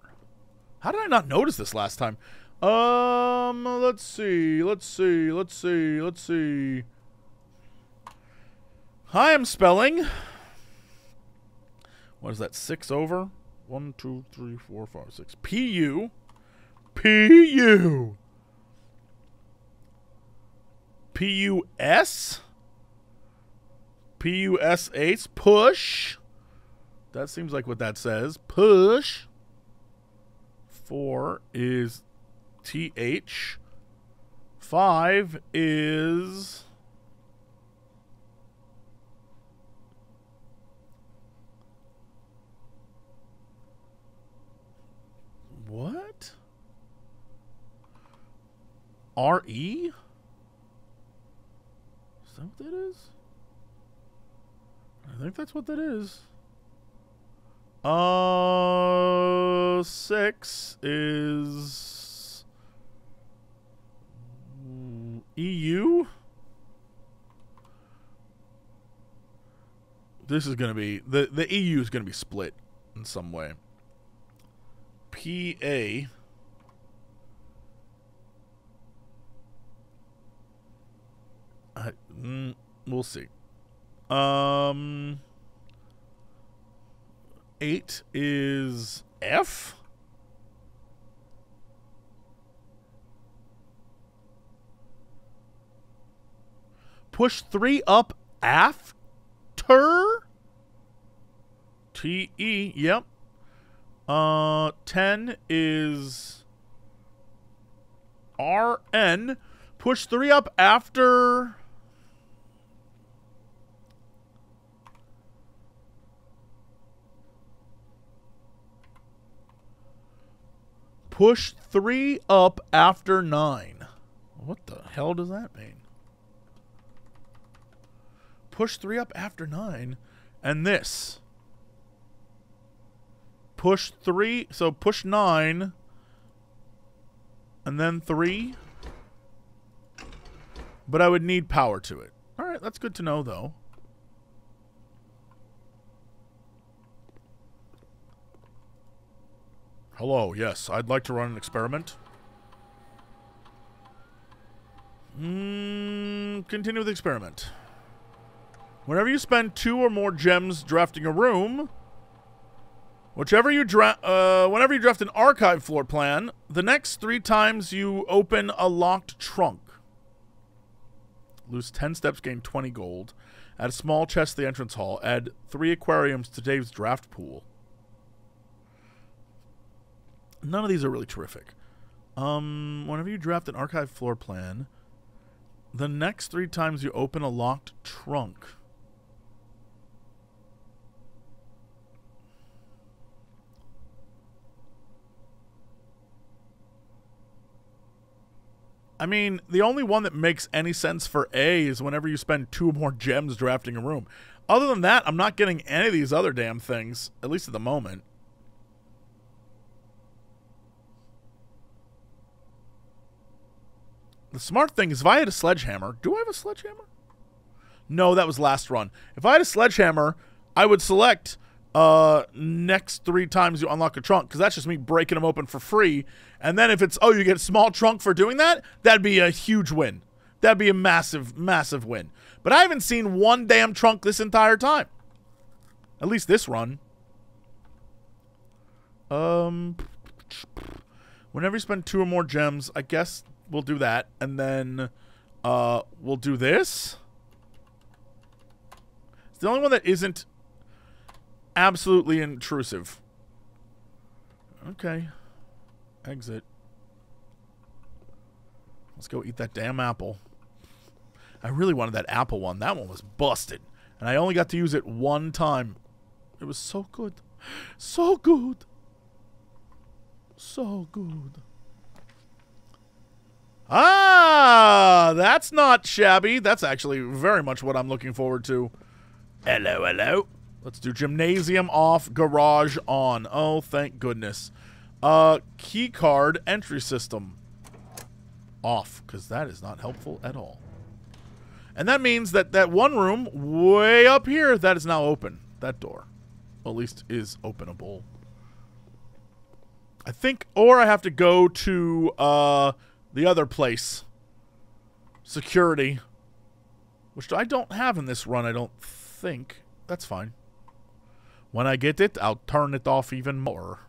How did I not notice this last time? Let's see. Hi, I'm spelling. What is that? 6 over? 1, 2, 3, 4, 5, 6. P-U. P-U. P-U-S. P-U-S-H. Push. That seems like what that says. Push. 4 is T-H. 5 is... What? R-E? Is that what that is? I think that's what that is. 6 is EU? This is going to be... The EU is going to be split in some way. PA... we'll see. 8 is F? Push 3 up after? TE, yep. 10 is RN. Push 3 up after... Push 3 up after 9. What the hell does that mean? Push 3 up after 9. And this. Push 3. So push 9. And then 3. But I would need power to it. Alright, that's good to know, though. Hello, yes, I'd like to run an experiment. Continue with the experiment. Whenever you spend 2 or more gems drafting a room, whenever you draft an archive floor plan, the next 3 times you open a locked trunk. Lose 10 steps, gain 20 gold. Add a small chest to the entrance hall. Add 3 aquariums to Dave's draft pool. None of these are really terrific. Whenever you draft an archive floor plan, the next 3 times you open a locked trunk. I mean, the only one that makes any sense for A is whenever you spend 2 or more gems drafting a room. Other than that, I'm not getting any of these other damn things, at least at the moment. The smart thing is if I had a sledgehammer... Do I have a sledgehammer? No, that was last run. If I had a sledgehammer, I would select next 3 times you unlock a trunk, because that's just me breaking them open for free. And then if it's, oh, you get a small trunk for doing that, that'd be a huge win. That'd be a massive, massive win. But I haven't seen 1 damn trunk this entire time. At least this run. Whenever you spend 2 or more gems, I guess... We'll do that, and then we'll do this. It's the only one that isn't absolutely intrusive. Okay. Exit. Let's go eat that damn apple. I really wanted that apple one. That one was busted. And I only got to use it 1 time. It was so good. So good. So good. Ah, that's not shabby. That's actually very much what I'm looking forward to. Hello, hello. Let's do gymnasium off, garage on. Oh, thank goodness. Key card entry system off, because that is not helpful at all. And that means that that one room way up here, that is now open. That door, at least, is openable. I think, or I have to go to, the other place. Security. Which I don't have in this run, I don't think. That's fine. When I get it, I'll turn it off even more.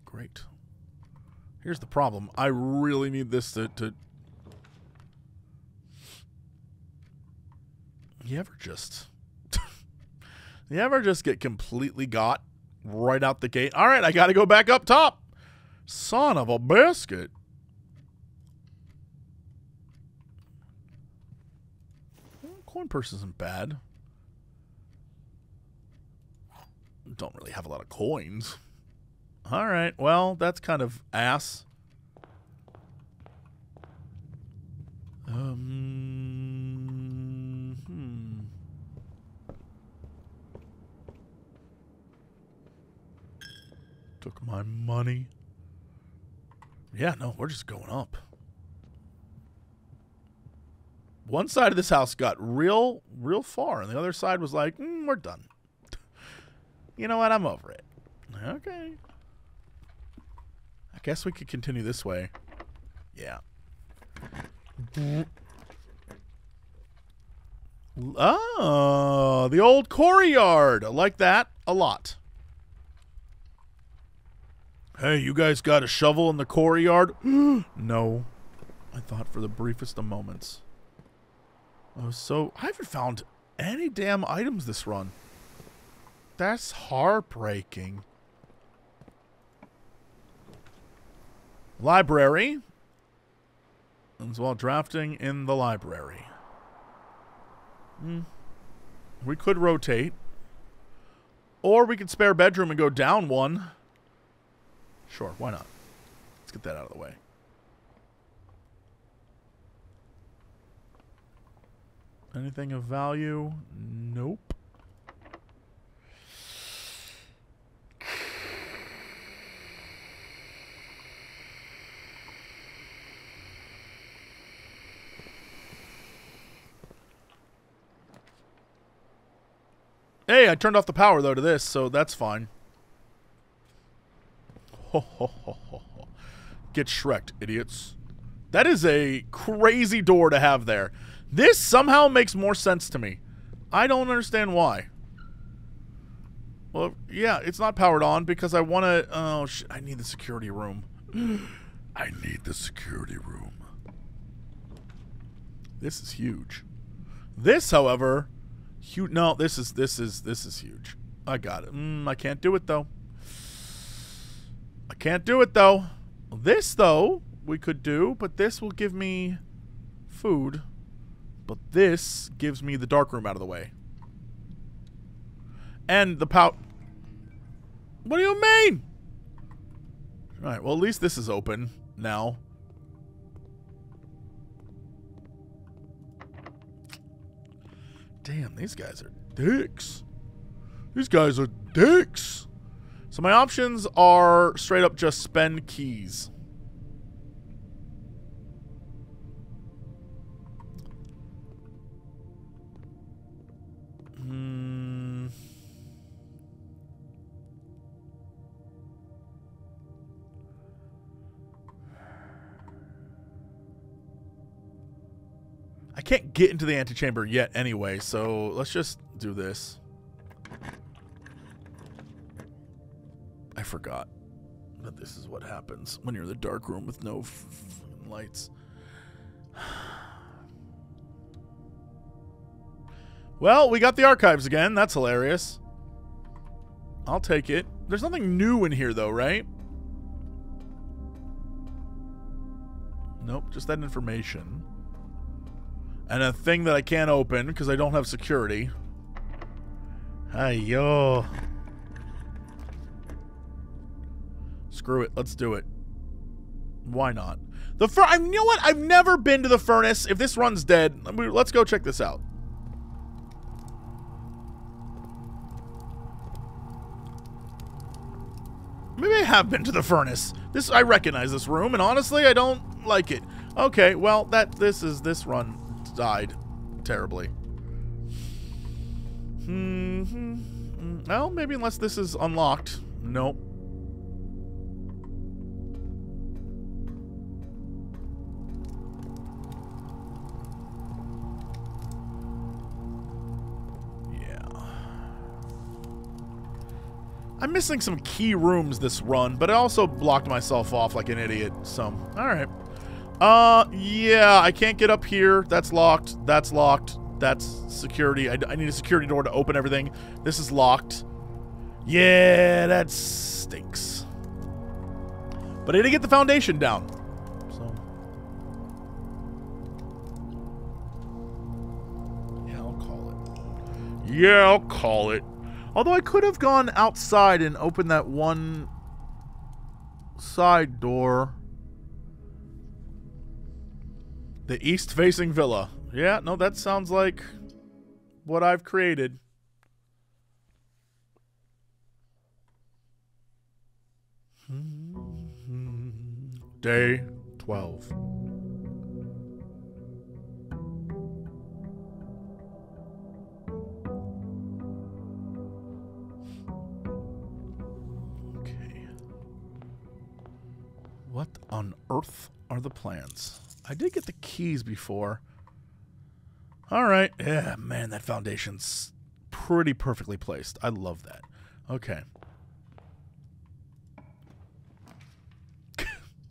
Great. Here's the problem. I really need this to... You ever just... You ever just get completely got? Right out the gate. All right, I got to go back up top. Son of a biscuit. Coin purse isn't bad. Don't really have a lot of coins. All right, well, that's kind of ass. Took my money. Yeah, no, we're just going up. One side of this house got real far, and the other side was like, we're done. You know what? I'm over it. Okay. I guess we could continue this way. Yeah. Oh, the old quarry yard. I like that a lot. Hey, you guys got a shovel in the quarry yard? No. I thought for the briefest of moments. I haven't found any damn items this run. That's heartbreaking. Library. As well, drafting in the library. We could rotate. Or we could spare bedroom and go down one. Sure, why not? Let's get that out of the way. Anything of value? Nope. Hey, I turned off the power, though, to this, so that's fine. Ho, ho, ho, ho, ho. Get Shrek'd, idiots. That is a crazy door to have there. This somehow makes more sense to me. I don't understand why. Well, yeah, it's not powered on because I want to... Oh, shit, I need the security room. I need the security room. This is huge. This, however... Huge. No, this is huge. I got it. I can't do it, though. I can't do it, though. This, though, we could do, but this will give me food. But this gives me the dark room out of the way. And the What do you mean? Alright, well, at least this is open now. Damn, these guys are dicks. These guys are dicks. So my options are straight up just spend keys. I can't get into the antechamber yet anyway, so let's just do this. I forgot that this is what happens when you're in the dark room with no lights. Well, we got the archives again. That's hilarious. I'll take it. There's nothing new in here, though, right? Nope, just that information. And a thing that I can't open because I don't have security. Hi-yo. Screw it. Let's do it. Why not? You know what? I've never been to the furnace. If this run's dead, let's go check this out. Maybe I have been to the furnace. I recognize this room, and honestly, I don't like it. Okay, well, this run died terribly. Well, maybe unless this is unlocked. Nope. I'm missing some key rooms this run, but I also blocked myself off like an idiot, so, alright. Yeah, I can't get up here. That's locked. That's locked. That's security. I need a security door to open everything. This is locked. Yeah, that stinks. But I did get the foundation down, so. Yeah, I'll call it. Yeah, I'll call it. Although I could have gone outside and opened that one side door. The east-facing villa. Yeah, no, that sounds like what I've created. Day 12. Okay. What on earth are the plans? I did get the keys before. Alright. Yeah, man, that foundation's pretty perfectly placed. I love that. Okay.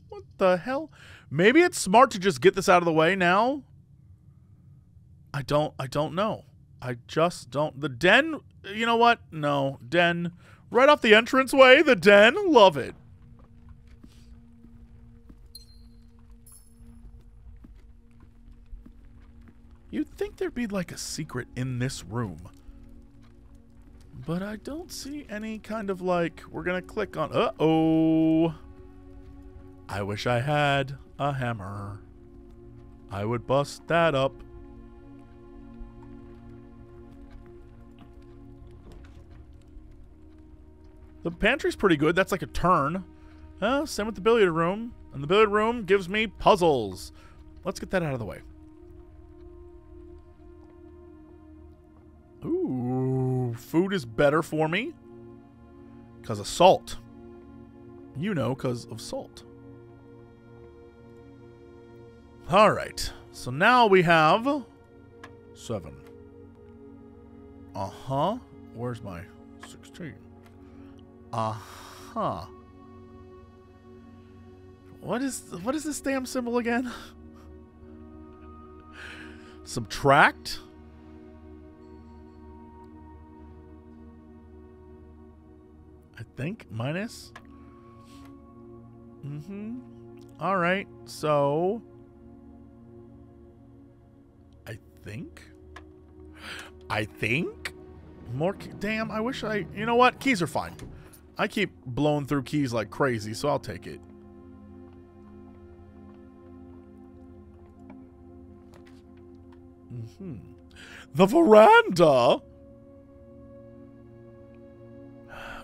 What the hell? Maybe it's smart to just get this out of the way now. I don't know. I just don't. The den, you know what? No. Den. Right off the entranceway, the den. Love it. You'd think there'd be like a secret in this room. But I don't see any kind of like, we're gonna click on, uh-oh. I wish I had a hammer. I would bust that up. The pantry's pretty good. That's like a turn. Same with the billiard room. And the billiard room gives me puzzles. Let's get that out of the way. Ooh, food is better for me. Because of salt. You know, because of salt. Alright. So now we have 7. Uh-huh. Where's my 16? Uh-huh. What is this damn symbol again? Subtract? I think minus. Mm-hmm. All right. So I think more. Damn. I wish I. You know what? Keys are fine. I keep blowing through keys like crazy, so I'll take it. Mm-hmm. The veranda.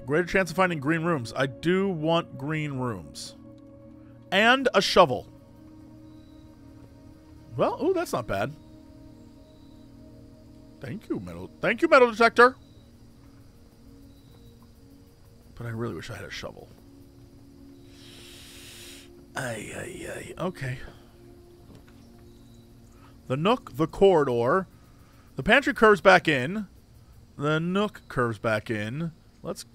Greater chance of finding green rooms. I do want green rooms. And a shovel. Well, ooh, that's not bad. Thank you, metal. Thank you, metal detector. But I really wish I had a shovel. Ay. Okay. The nook, the corridor. The pantry curves back in. The nook curves back in. Let's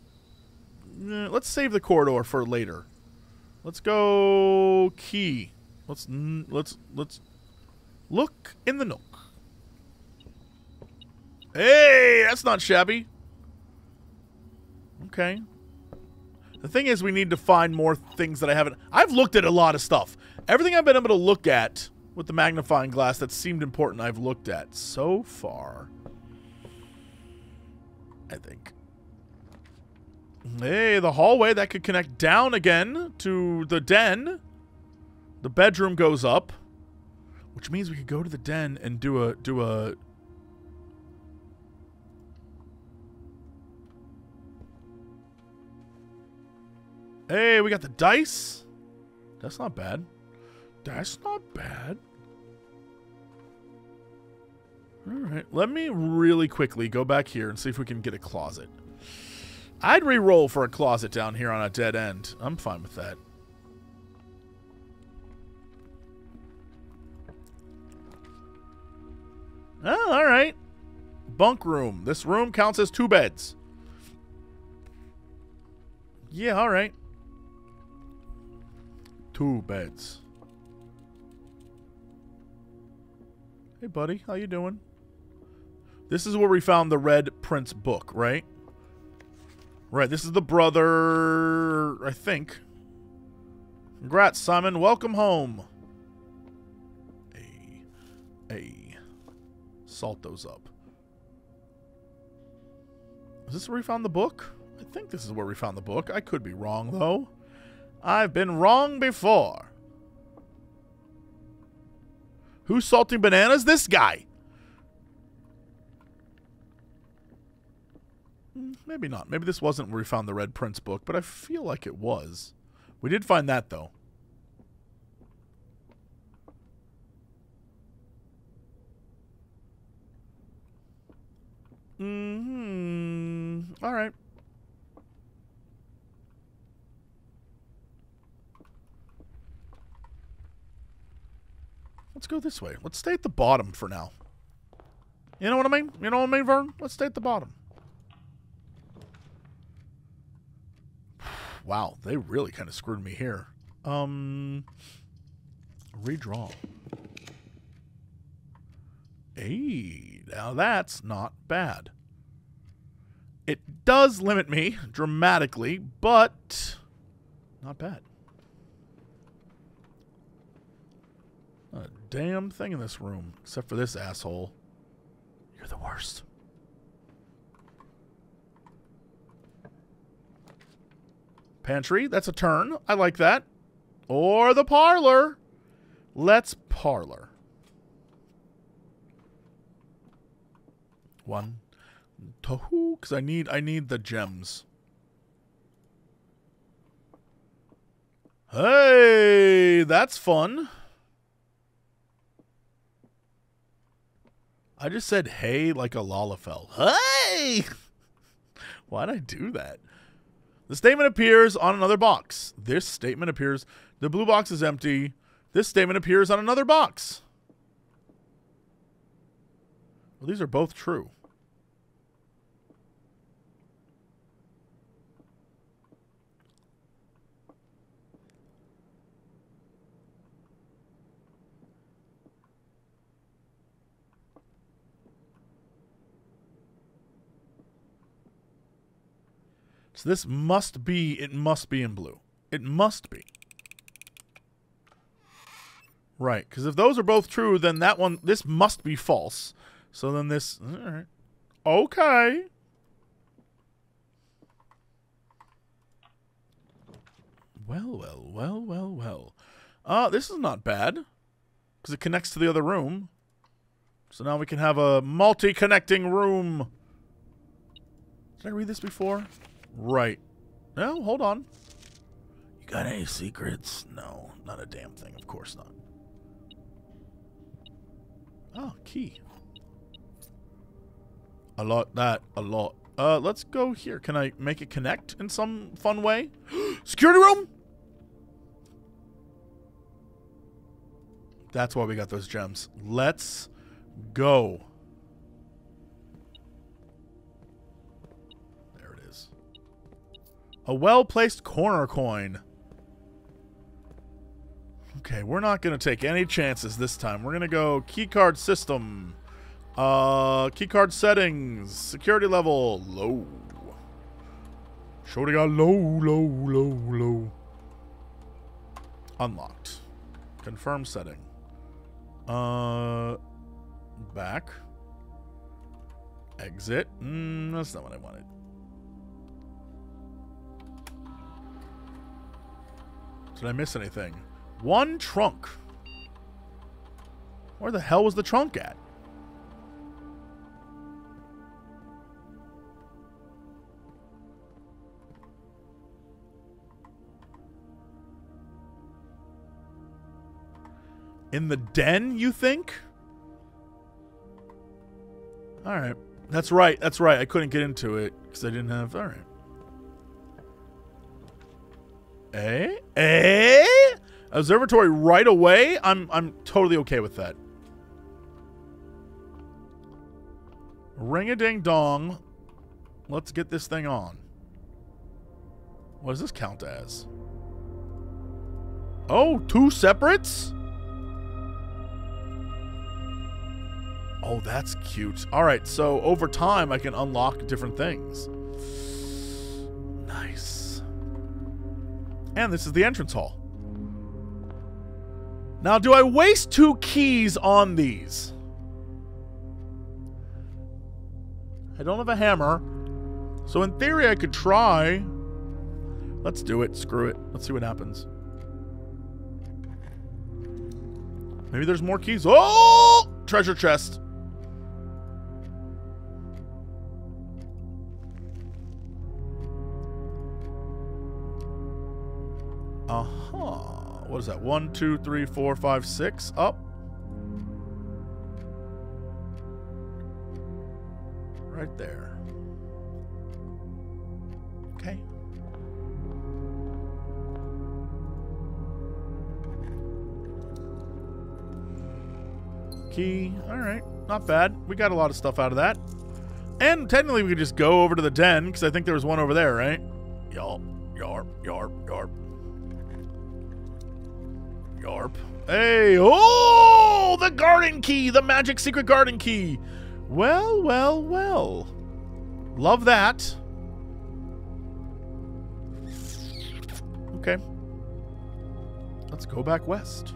save the corridor for later. Let's go key. Let's look in the nook. Hey, that's not shabby. Okay. The thing is, we need to find more things that I haven't. I've looked at a lot of stuff. Everything I've been able to look at with the magnifying glass that seemed important, I've looked at so far. I think. Hey, the hallway that could connect down again to the den. The bedroom goes up, which means we could go to the den and do a. Hey, we got the dice. That's not bad. That's not bad. All right, let me really quickly go back here and see if we can get a closet. I'd re-roll for a closet down here on a dead end. I'm fine with that. Oh, all right. Bunk room. This room counts as 2 beds. Yeah, all right. 2 beds. Hey, buddy. How you doing? This is where we found the Red Prince book, right? Right, this is the brother, I think. Congrats, Simon. Welcome home. Hey. Salt those up. Is this where we found the book? I think this is where we found the book. I could be wrong, though. I've been wrong before. Who's salting bananas? This guy. Maybe not. Maybe this wasn't where we found the Red Prince book, but I feel like it was. We did find that, though. Mm-hmm. All right. Let's go this way. Let's stay at the bottom for now. You know what I mean? You know what I mean, Vern? Let's stay at the bottom. Wow, they really kind of screwed me here. Redraw. Hey, now that's not bad. It does limit me dramatically, but not bad. Not a damn thing in this room, except for this asshole. You're the worst. Pantry, that's a turn. I like that. Or the parlor. Let's parlor. 1, 2, because I need the gems. Hey, that's fun. I just said hey like a Lalafell. Hey! Why'd I do that? The statement appears on another box. This statement appears. The blue box is empty. This statement appears on another box. Well, these are both true. So this must be, it must be in blue. It must be. Right, because if those are both true, then that one, this must be false. So then this, all right. Okay. Well. This is not bad. Because it connects to the other room. So now we can have a multi-connecting room. Did I read this before? Right. No, hold on. You got any secrets? No, not a damn thing. Of course not. Oh, key. I like that a lot. Let's go here. Can I make it connect in some fun way? Security room? That's why we got those gems. Let's go. There it is. A well-placed corner coin. Okay, we're not going to take any chances this time. We're going to go keycard system. Keycard settings. Security level. Low. Shorty got low. Unlocked. Confirm setting. Back. Exit. That's not what I wanted. Did I miss anything? One trunk. Where the hell was the trunk at? In the den, you think? Alright. That's right. That's right. I couldn't get into it because I didn't have... Alright. Observatory right away? I'm totally okay with that. Ring-a-ding-dong. Let's get this thing on. What does this count as? Oh, 2 separates? Oh, that's cute. Alright, so over time I can unlock different things. Nice. And this is the entrance hall. Now, do I waste 2 keys on these? I don't have a hammer. So in theory, I could try. Let's do it. Screw it. Let's see what happens. Maybe there's more keys. Oh! Treasure chest. What is that? 1, 2, 3, 4, 5, 6. Up. Right there. Okay. Key. Alright. Not bad. We got a lot of stuff out of that. And technically we could just go over to the den, because I think there was one over there, right? Yarp. Yarp. Yarp. Yarp. Yarp. Hey! Oh! The garden key! The magic secret garden key! Well, well, well. Love that. Okay. Let's go back west.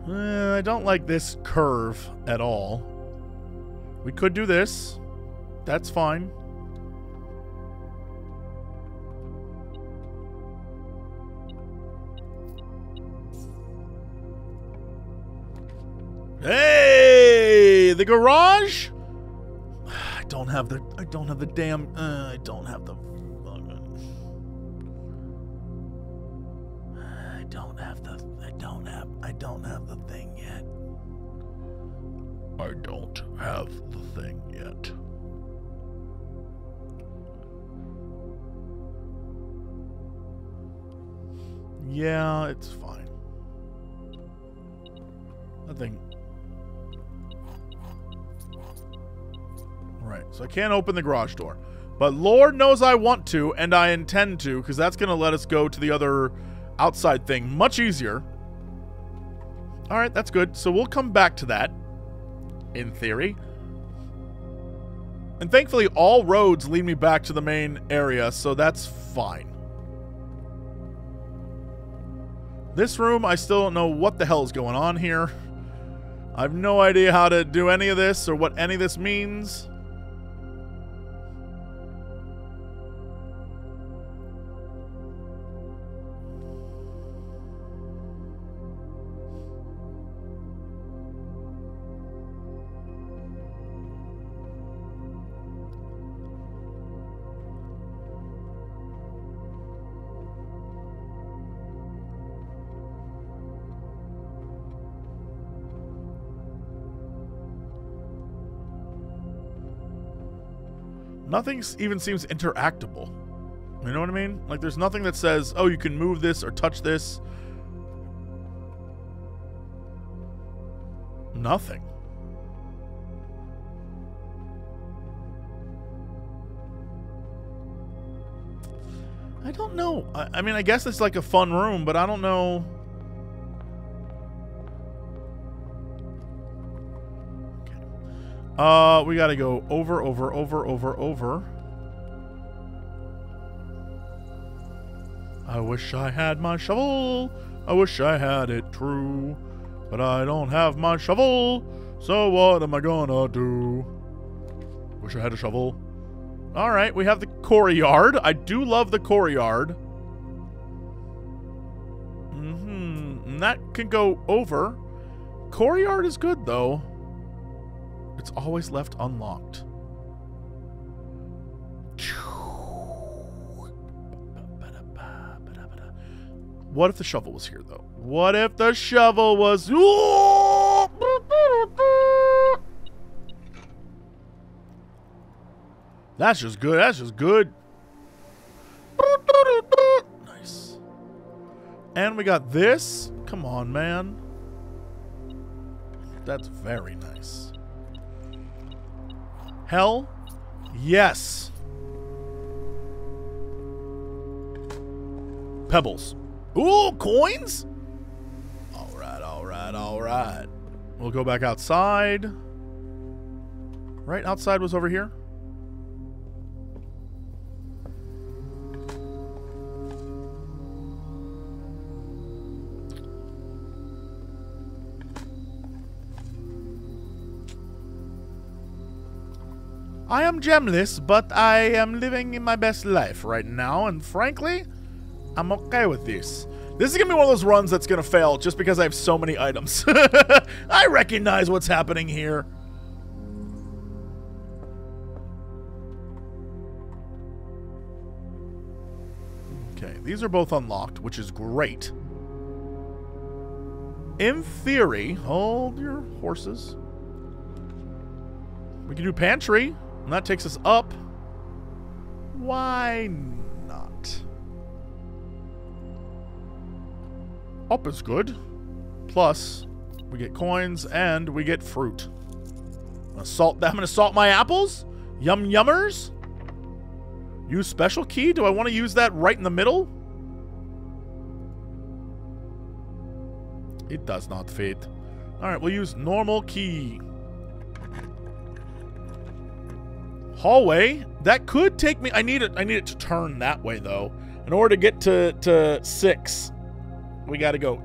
I don't like this curve at all. We could do this. That's fine. Hey, the garage. I don't have the damn. I don't have the thing yet. I don't have the thing yet. Yeah, it's fine. Nothing. Right, so I can't open the garage door. But Lord knows I want to, and I intend to, because that's going to let us go to the other outside thing much easier. Alright, that's good. So we'll come back to that, in theory. And thankfully, all roads lead me back to the main area, so that's fine. This room, I still don't know what the hell is going on here. I have no idea how to do any of this or what any of this means. Nothing even seems interactable. You know what I mean? Like, there's nothing that says, oh, you can move this or touch this. Nothing. I don't know. I mean, I guess it's like a fun room, but I don't know. We gotta go over. I wish I had my shovel. I wish I had it true. But I don't have my shovel. So what am I gonna do? Wish I had a shovel. Alright, we have the courtyard. I do love the courtyard. And that can go over. Courtyard is good, though. It's always left unlocked. What if the shovel was here, though? What if the shovel was... Ooh! That's just good. That's just good. Nice. And we got this. Come on, man. That's very nice. Hell, yes. Pebbles. Ooh, coins? All right. We'll go back outside. Right outside was over here. I am gemless, but I am living in my best life right now, and frankly, I'm okay with this. This is going to be one of those runs that's going to fail just because I have so many items. I recognize what's happening here. Okay, these are both unlocked, which is great. In theory, hold your horses. We can do pantry, and that takes us up. Why not? Up is good. Plus, we get coins and we get fruit. I'm gonna salt my apples. Yum yummers. Use special key. Do I want to use that right in the middle? It does not fit. Alright, we'll use normal key. Hallway. That could take me... I need it to turn that way, though. In order to get to 6, we gotta go...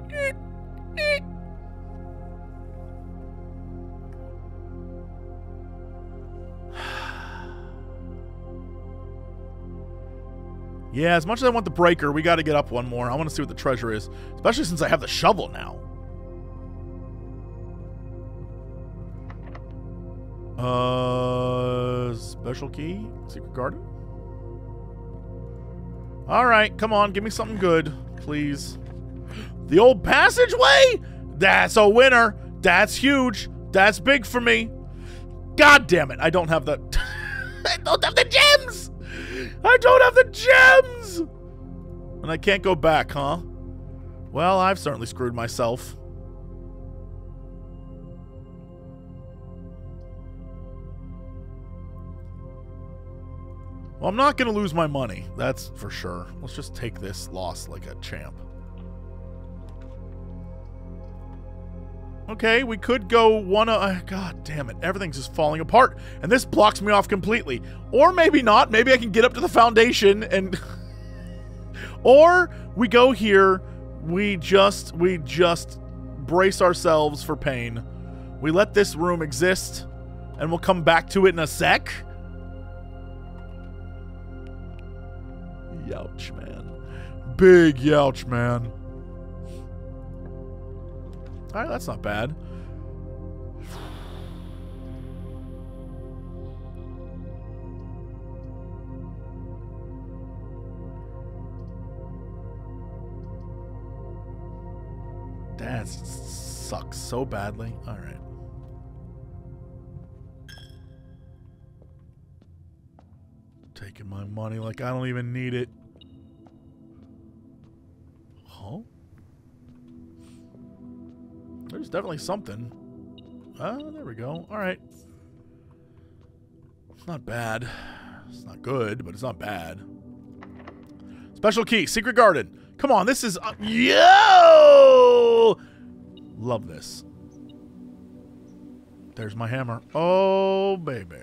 Yeah, as much as I want the breaker, we gotta get up one more. I want to see what the treasure is. Especially since I have the shovel now. Special key? Secret garden? Alright, come on, give me something good, please. The old passageway? That's a winner. That's huge. That's big for me. God damn it, I don't have the... I don't have the gems! I don't have the gems! And I can't go back, huh? Well, I've certainly screwed myself. Well, I'm not going to lose my money. That's for sure. Let's just take this loss like a champ. Okay, we could go one... God damn it. Everything's just falling apart. And this blocks me off completely. Or maybe not. Maybe I can get up to the foundation and... Or we go here. We just brace ourselves for pain. We let this room exist. And we'll come back to it in a sec. Youch, man. Big youch, man. Alright, that's not bad. That sucks so badly. Alright. Taking my money like I don't even need it. Huh? There's definitely something. There we go. Alright. It's not bad. It's not good, but it's not bad. Special key. Secret garden. Come on, this is... Yo! Love this. There's my hammer. Oh, baby.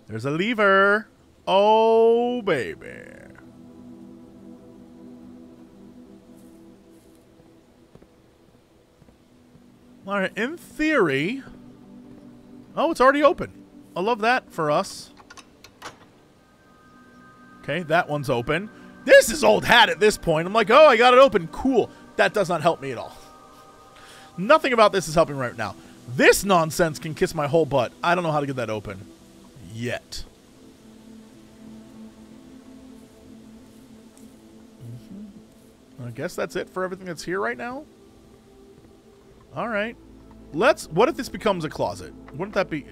There's a lever. Oh, baby. Alright, in theory... Oh, it's already open. I love that for us. Okay, that one's open. This is old hat at this point. I'm like, oh, I got it open. Cool. That does not help me at all. Nothing about this is helping right now. This nonsense can kiss my whole butt. I don't know how to get that open. Yet. I guess that's it for everything that's here right now. Alright. What if this becomes a closet? Wouldn't that be...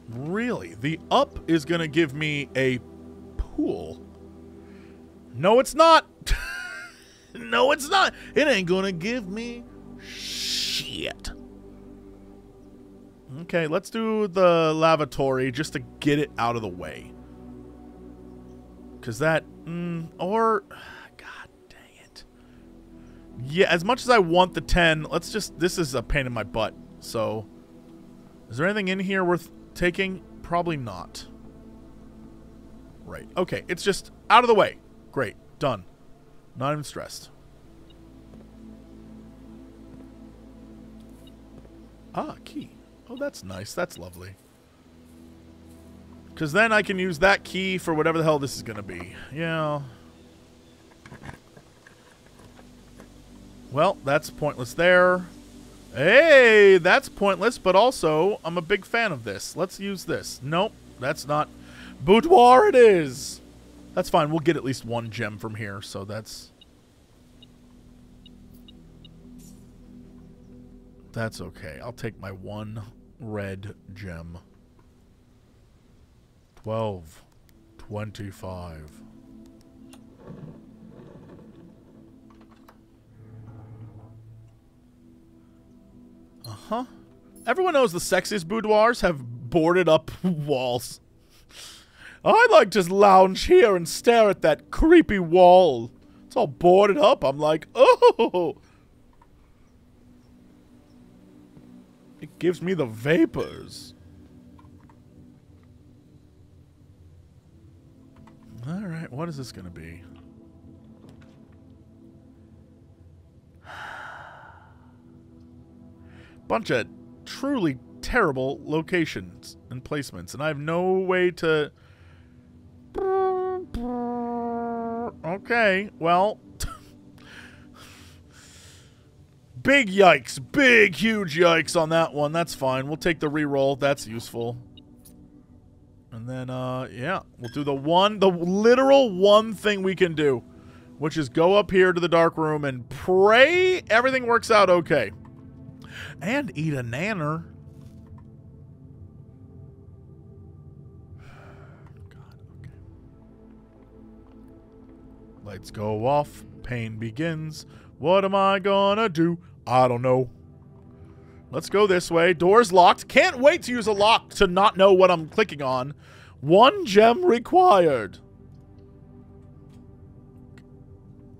Really? The up is going to give me a pool. No, it's not. No, it's not. It ain't going to give me shit. Okay, let's do the lavatory just to get it out of the way. Because that... or... God dang it. Yeah, as much as I want the 10, let's just... This is a pain in my butt. So, is there anything in here worth taking? Probably not. Right. Okay, it's just out of the way. Great. Done. Not even stressed. Ah, key. Oh, that's nice. That's lovely. Because then I can use that key for whatever the hell this is going to be. Yeah. Well, that's pointless there. Hey, that's pointless, but also, I'm a big fan of this. Let's use this. Nope, that's not. Boudoir it is! That's fine, we'll get at least one gem from here, so that's... That's okay. I'll take my one red gem. 12. 25. Uh-huh. Everyone knows the sexiest boudoirs have boarded up walls. I like to lounge here and stare at that creepy wall. It's all boarded up. I'm like, oh! It gives me the vapors. Alright, what is this going to be? Bunch of truly terrible locations and placements, and I have no way to... Okay, well... Big yikes. Big, huge yikes on that one. That's fine. We'll take the reroll. That's useful. And then, yeah. We'll do the literal one thing we can do, which is go up here to the dark room and pray everything works out okay. And eat a nanner. God, okay. Lights go off. Pain begins. What am I gonna do? I don't know. Let's go this way. Door's locked. Can't wait to use a lock to not know what I'm clicking on. 1 gem required.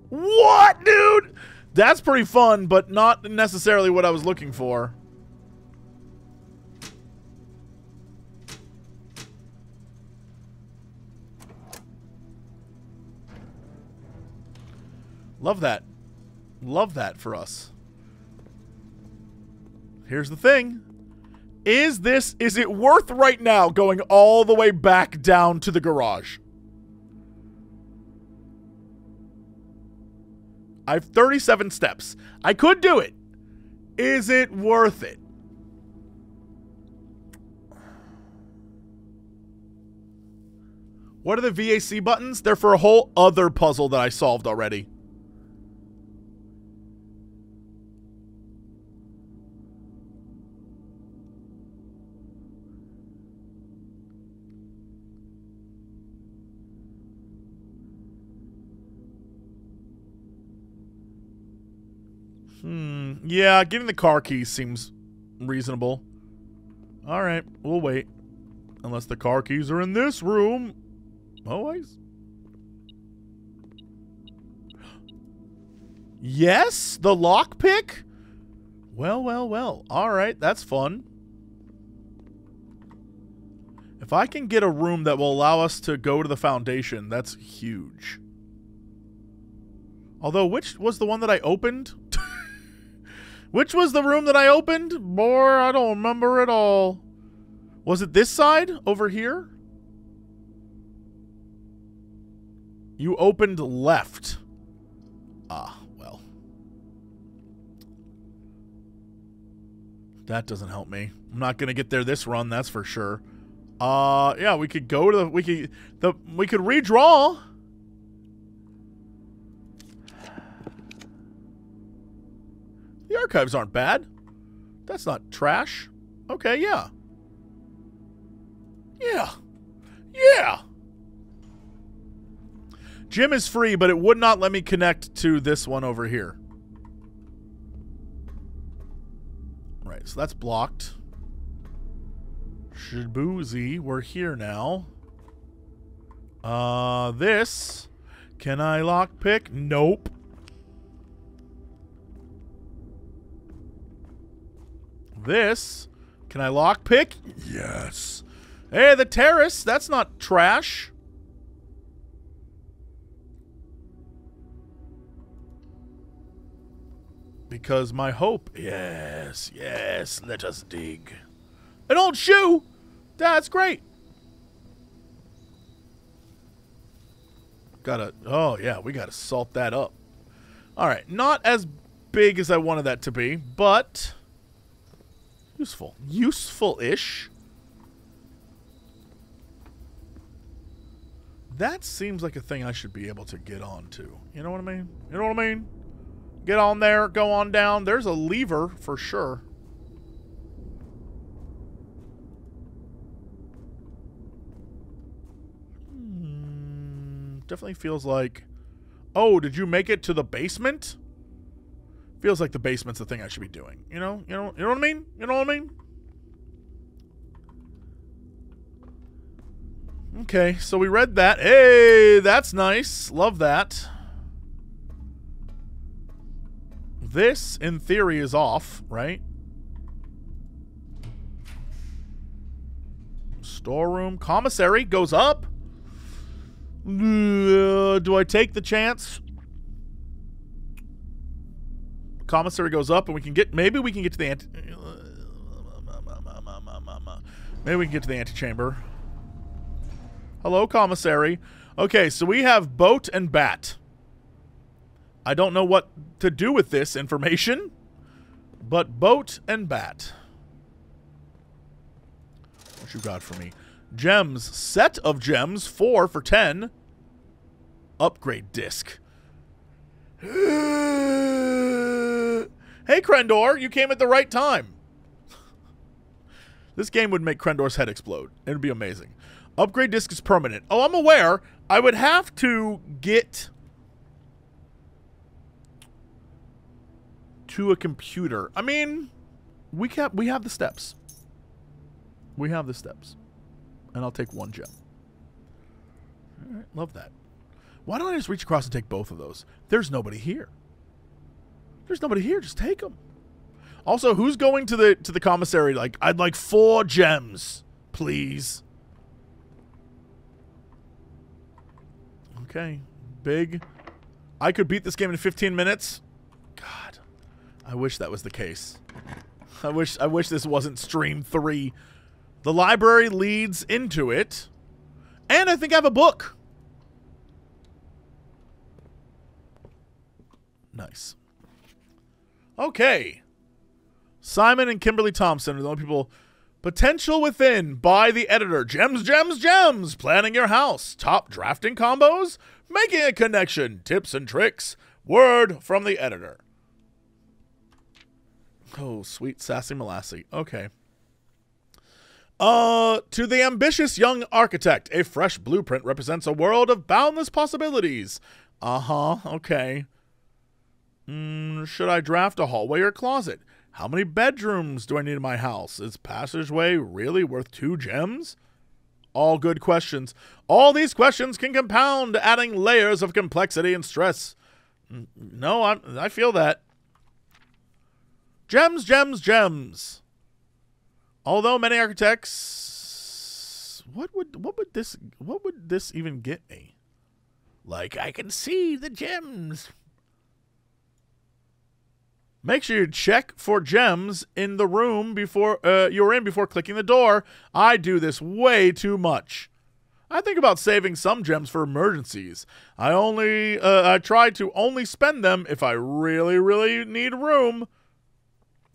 What, dude? That's pretty fun, but not necessarily what I was looking for. Love that. Love that for us. Here's the thing. Is it worth right now going all the way back down to the garage? I have 37 steps. I could do it. Is it worth it? What are the VAC buttons? They're for a whole other puzzle that I solved already. Yeah, getting the car keys seems reasonable. Alright, we'll wait. Unless the car keys are in this room. Always. Yes? The lockpick? Well, well, well. Alright, that's fun. If I can get a room that will allow us to go to the foundation, that's huge. Although, which was the one that I opened? Which was the room that I opened? Boy, I don't remember at all. Was it this side? Over here? You opened left. Ah, well. That doesn't help me. I'm not going to get there this run, that's for sure. Yeah, we could go to the... We could redraw. The archives aren't bad. That's not trash. Okay, yeah. Yeah. Yeah. Gym is free, but it would not let me connect to this one over here. Right, so that's blocked. Shibuzi, we're here now. This. Can I lockpick? Nope. This. Can I lockpick? Yes. Hey, the terrace. That's not trash. Because my hope. Yes, yes. Let us dig. An old shoe. That's great. Oh yeah, we gotta salt that up. All right, not as big as I wanted that to be, but Useful. Useful-ish. That seems like a thing I should be able to get onto. You know what I mean? You know what I mean? Get on there, go on down. There's a lever for sure. Definitely feels like... Oh, did you make it to the basement? Feels like the basement's the thing I should be doing. You know what I mean? You know what I mean? Okay, so we read that. Hey, that's nice. Love that. This, in theory, is off, right? Storeroom. Commissary goes up. Do I take the chance? Commissary goes up, and we can get... Maybe we can get to the Maybe we can get to the antechamber. Hello, commissary. Okay, so we have boat and bat. I don't know what to do with this information, but boat and bat. What you got for me? Gems. Set of gems. 4 for 10. Upgrade disc. Hey, Crendor. You came at the right time. This game would make Crendor's head explode. It would be amazing. Upgrade disc is permanent. Oh, I'm aware. I would have to get to a computer. I mean, we have the steps. We have the steps. And I'll take 1 gem. All right, love that. Why don't I just reach across and take both of those? There's nobody here. There's nobody here. Just take them. Also, who's going to the commissary? Like, I'd like 4 gems, please. Okay, big. I could beat this game in 15 minutes. God, I wish that was the case. I wish this wasn't stream 3. The library leads into it. And I think I have a book. Nice. Okay. Simon and Kimberly Thompson are the only people. Potential within by the editor. Gems, gems, gems. Planning your house. Top drafting combos. Making a connection. Tips and tricks. Word from the editor. Oh, sweet sassy molassy. Okay. To the ambitious young architect, a fresh blueprint represents a world of boundless possibilities. Okay. Should I draft a hallway or closet? How many bedrooms do I need in my house? Is passageway really worth 2 gems? All good questions. All these questions can compound, adding layers of complexity and stress. No, I feel that. Gems, gems, gems. Although many architects, what would this even get me? Like, I can see the gems. Make sure you check for gems in the room before you're in before clicking the door. I do this way too much. I think about saving some gems for emergencies. I try to only spend them if I really, really need room.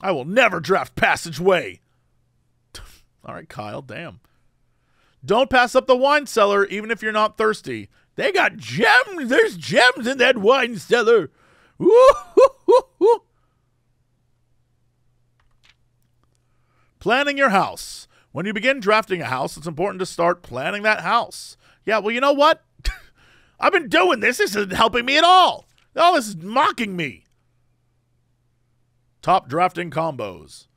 I will never draft passageway. All right, Kyle, damn. Don't pass up the wine cellar, even if you're not thirsty. They got gems. There's gems in that wine cellar. Woo-hoo-hoo-hoo. Planning your house. When you begin drafting a house, it's important to start planning that house. Yeah, well, you know what? I've been doing this. This isn't helping me at all. All this is mocking me. Top drafting combos.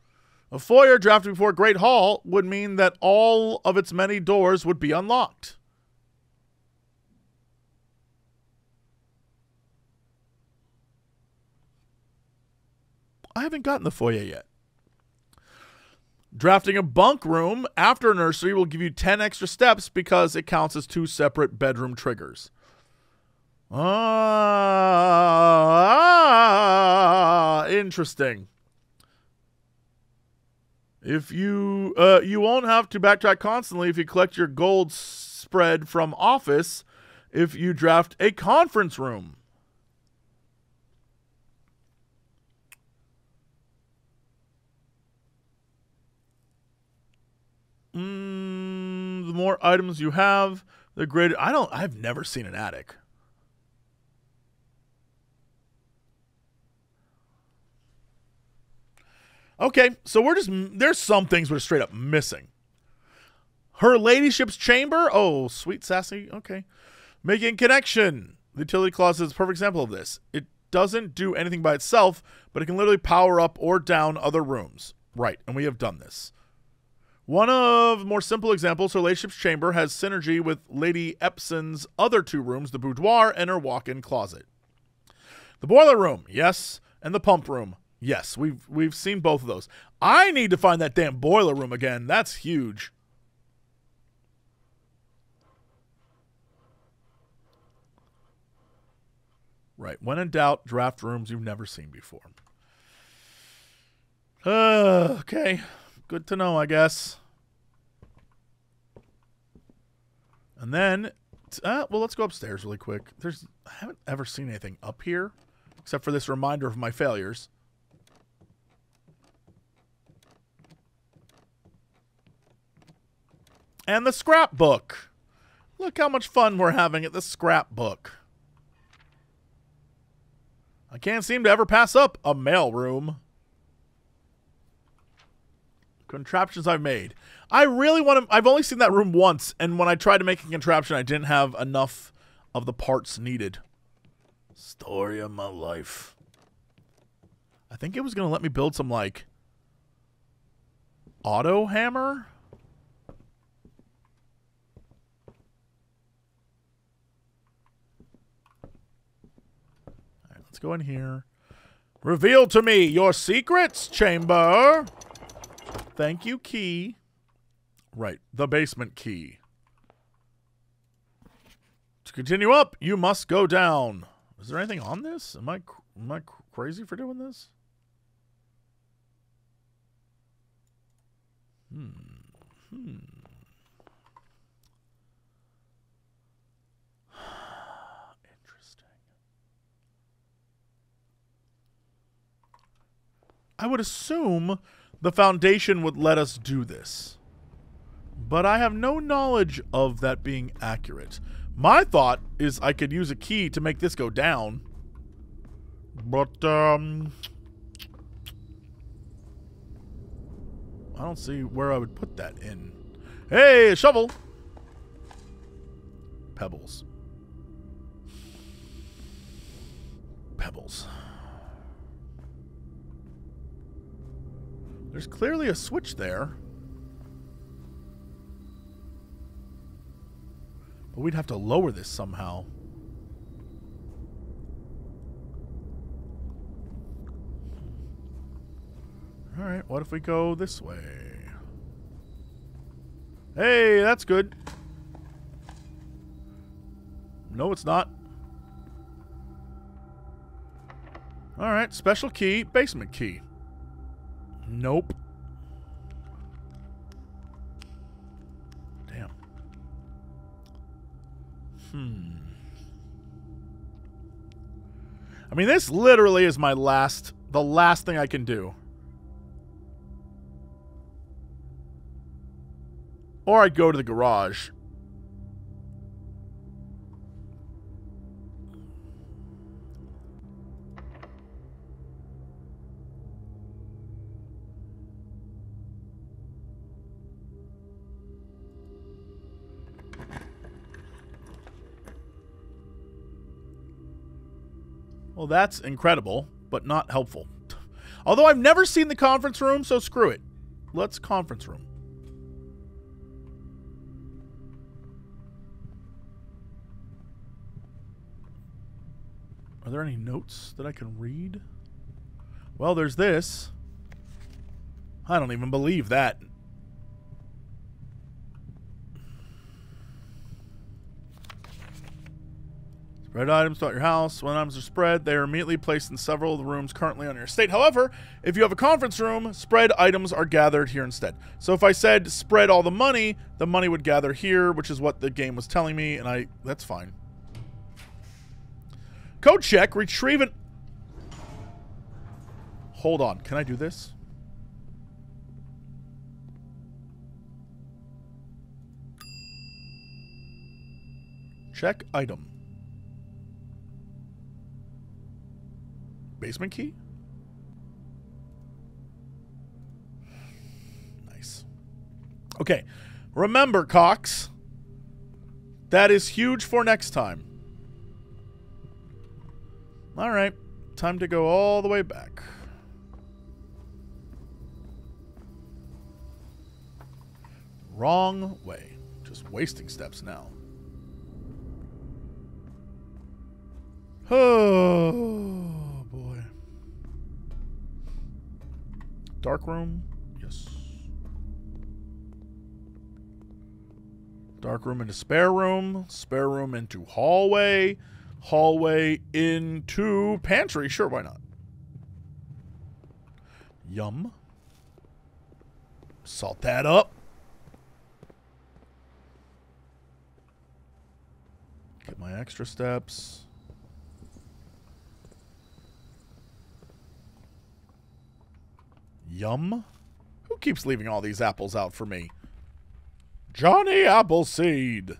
A foyer drafted before Great Hall would mean that all of its many doors would be unlocked. I haven't gotten the foyer yet. Drafting a bunk room after a nursery will give you 10 extra steps because it counts as 2 separate bedroom triggers. Interesting. If you won't have to backtrack constantly if you collect your gold spread from office if you draft a conference room. The more items you have, the greater. I've never seen an attic. Okay, so there's some things we're straight up missing. Her ladyship's chamber? Oh, sweet sassy. Okay. Making connection. The utility closet is a perfect example of this. It doesn't do anything by itself, but it can literally power up or down other rooms. Right, and we have done this. One of more simple examples, her ladyship's chamber has synergy with Lady Epson's other 2 rooms, the boudoir and her walk-in closet. The boiler room, yes, and the pump room. Yes, we've seen both of those. I need to find that damn boiler room again. That's huge. Right. When in doubt, draft rooms you've never seen before. Okay. Good to know, I guess. And then, well, let's go upstairs really quick. I haven't ever seen anything up here, except for this reminder of my failures. And the scrapbook. Look how much fun we're having at the scrapbook. I can't seem to ever pass up a mailroom. Contraptions I've made. I really want to. I've only seen that room once, and when I tried to make a contraption, I didn't have enough of the parts needed. Story of my life. I think it was going to let me build some, like, auto hammer. Let's go in here. Reveal to me your secrets, chamber. Thank you, key. Right, the basement key. To continue up, you must go down. Is there anything on this? Am I crazy for doing this? I would assume the foundation would let us do this, but I have no knowledge of that being accurate. My thought is I could use a key to make this go down, but I don't see where I would put that in. Hey, a shovel! Pebbles. Pebbles. There's clearly a switch there. But we'd have to lower this somehow. Alright, what if we go this way? Hey, that's good. No, it's not. Alright, special key, basement key. Nope. Damn. I mean, this literally is the last thing I can do. Or I'd go to the garage. Well, that's incredible, but not helpful. Although I've never seen the conference room, so screw it. Let's conference room. Are there any notes that I can read? Well, there's this. I don't even believe that. Spread items throughout your house. When items are spread, they are immediately placed in several of the rooms currently on your estate. However, if you have a conference room, spread items are gathered here instead. So if I said spread all the money would gather here, which is what the game was telling me, and that's fine. Code check, retrieve an... Hold on, can I do this? Check item. Basement key? Nice. Okay. Remember, Cox. That is huge for next time. Alright. Time to go all the way back. Wrong way. Just wasting steps now. Oh, boy. Dark room? Yes. Dark room into spare room. Spare room into hallway. Hallway into pantry. Sure, why not? Yum. Salt that up. Get my extra steps. Yum. Who keeps leaving all these apples out for me? Johnny Appleseed.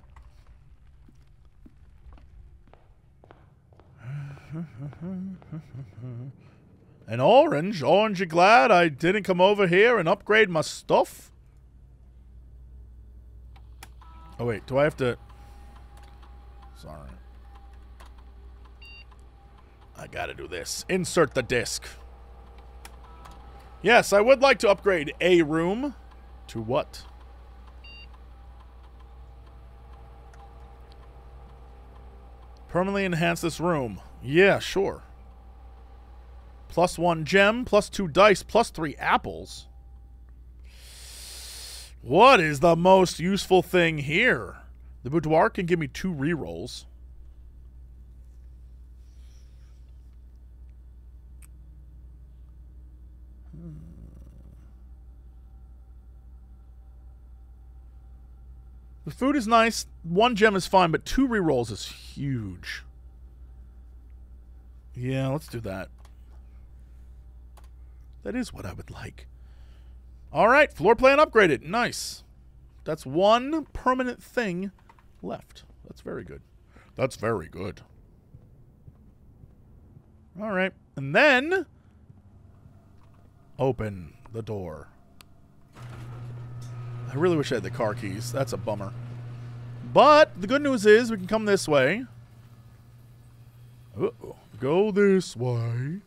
An orange? Orange, you glad I didn't come over here and upgrade my stuff? Oh, wait. Do I have to... Sorry. I gotta do this. Insert the disc. Yes, I would like to upgrade a room. To what? Permanently enhance this room. Yeah, sure. +1 gem, +2 dice, +3 apples. What is the most useful thing here? The boudoir can give me 2 rerolls. The food is nice. 1 gem is fine, but 2 rerolls is huge. Yeah, let's do that. That is what I would like. All right, floor plan upgraded. Nice. That's 1 permanent thing left. That's very good. That's very good. All right, and then open the door. I really wish I had the car keys. That's a bummer. But the good news is we can come this way. Uh-oh. Go this way.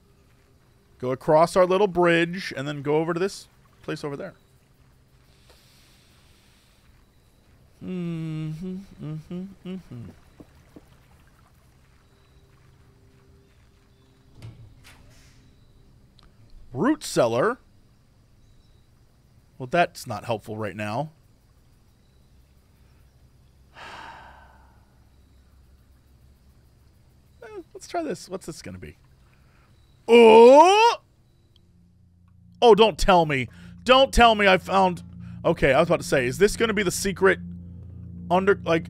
Go across our little bridge and then go over to this place over there. Root cellar. Well, that's not helpful right now. Let's try this. What's this going to be? Oh! Oh, don't tell me. Don't tell me I found... Okay, I was about to say, is this going to be the secret under... Like...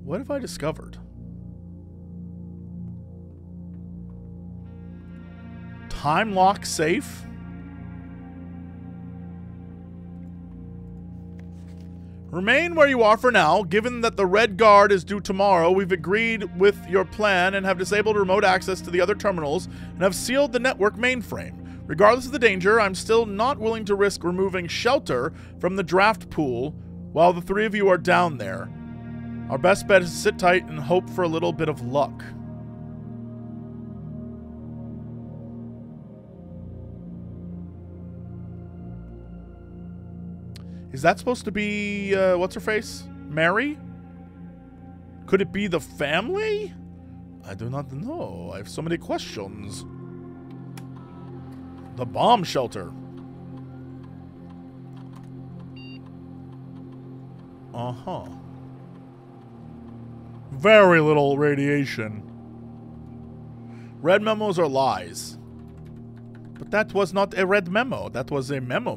What have I discovered? Time lock safe? Remain where you are for now. Given that the Red Guard is due tomorrow, we've agreed with your plan and have disabled remote access to the other terminals and have sealed the network mainframe. Regardless of the danger, I'm still not willing to risk removing shelter from the draft pool while the 3 of you are down there. Our best bet is to sit tight and hope for a little bit of luck. Is that supposed to be, what's her face? Mary? Could it be the family? I do not know. I have so many questions. The bomb shelter. Uh-huh. Very little radiation. Red memos are lies. But that was not a red memo. That was a memo.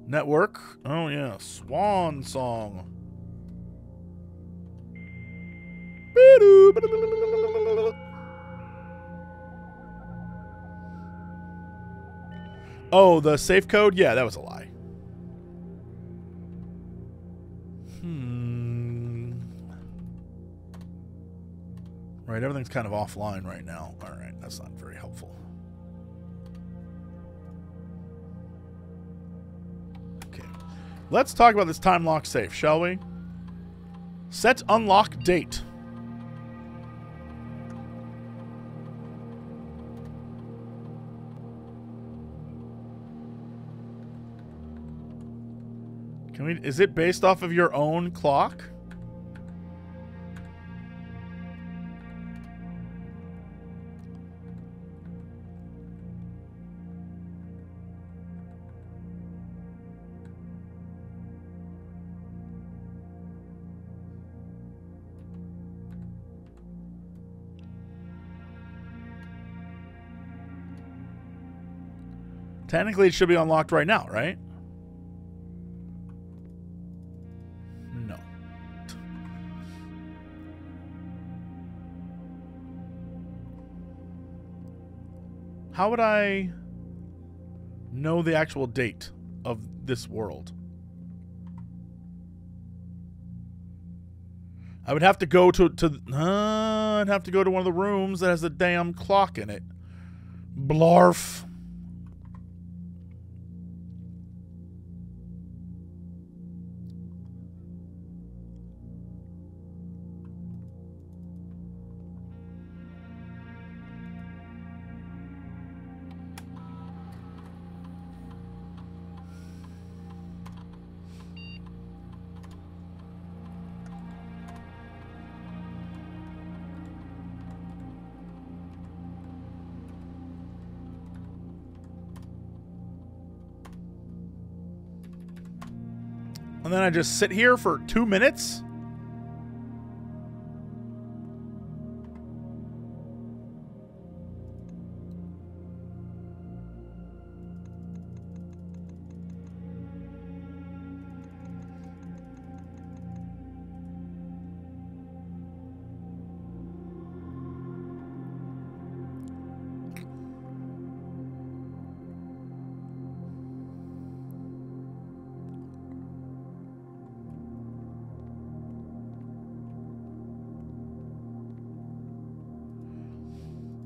Network. Oh, yeah. Swan song. Oh, the safe code? Yeah, that was a lie. Right, everything's kind of offline right now. All right, that's not very helpful. Okay. Let's talk about this time lock safe, shall we? Set unlock date. Can we, is it based off of your own clock? Technically, it should be unlocked right now, right? No. How would I know the actual date of this world? I would have to go I'd have to go to one of the rooms that has a damn clock in it. Blarf. And then I just sit here for 2 minutes?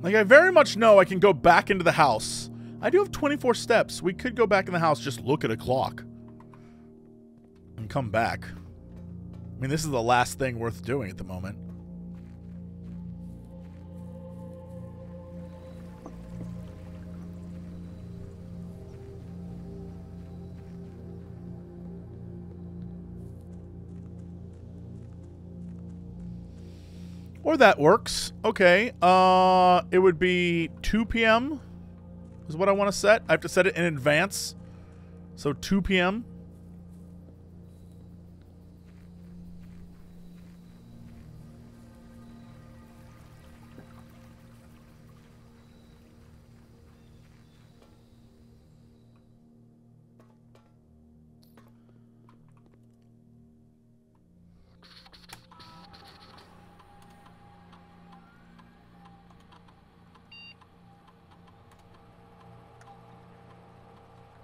Like, I very much know I can go back into the house. I do have 24 steps. We could go back in the house, just look at a clock. And come back. I mean, this is the last thing worth doing at the moment. Or that works. Okay. It would be 2 p.m. is what I want to set. I have to set it in advance. So 2 p.m.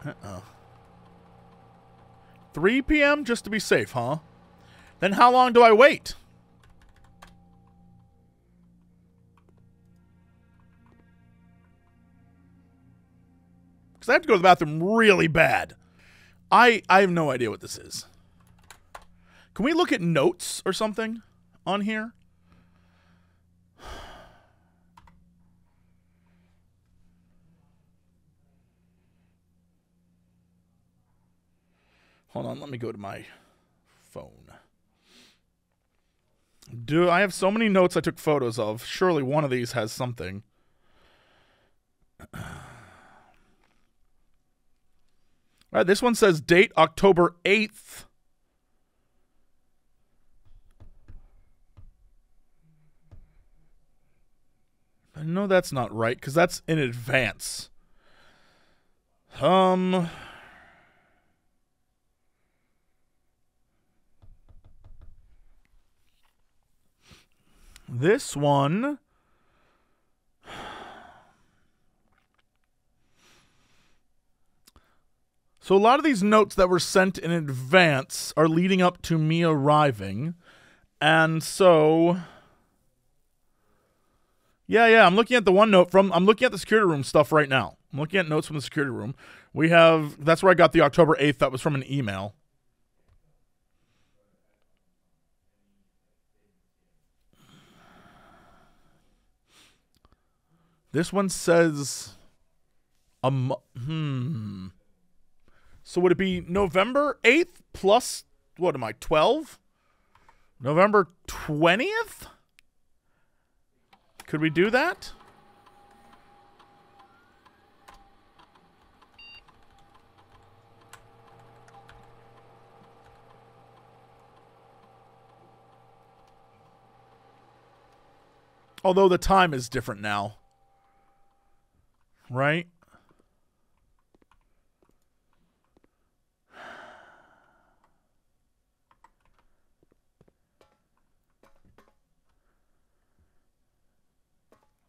Uh-oh. 3 p.m. just to be safe, huh? Then how long do I wait? Because I have to go to the bathroom really bad. I have no idea what this is. Can we look at notes or something on here? Hold on, let me go to my phone. I have so many notes I took photos of. Surely one of these has something. All right, this one says date October 8th. I know that's not right because that's in advance. This one. So a lot of these notes that were sent in advance are leading up to me arriving. And so Yeah, I'm looking at the one note from, I'm looking at the security room stuff right now. I'm looking at notes from the security room. We have, that's where I got the October 8th. That was from an email. This one says, so would it be November 8th plus, what am I, 12? November 20th? Could we do that? Although the time is different now. Right?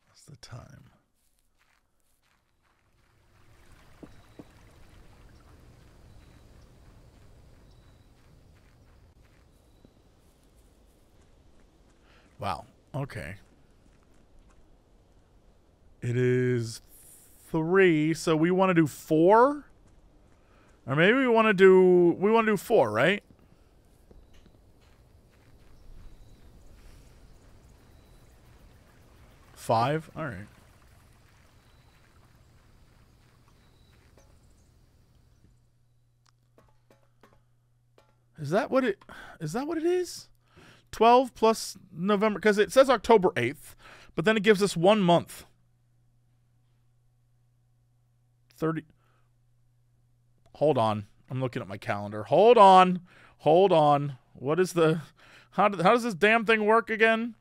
What's the time? Wow. Okay. It is 3, so we want to do 4? Or maybe we want to do 4, right? Five? All right. Is that what it is? 12 plus November, because it says October 8th, but then it gives us 1 month. 30. Hold on. I'm looking at my calendar. Hold on. What is the... How does this damn thing work again?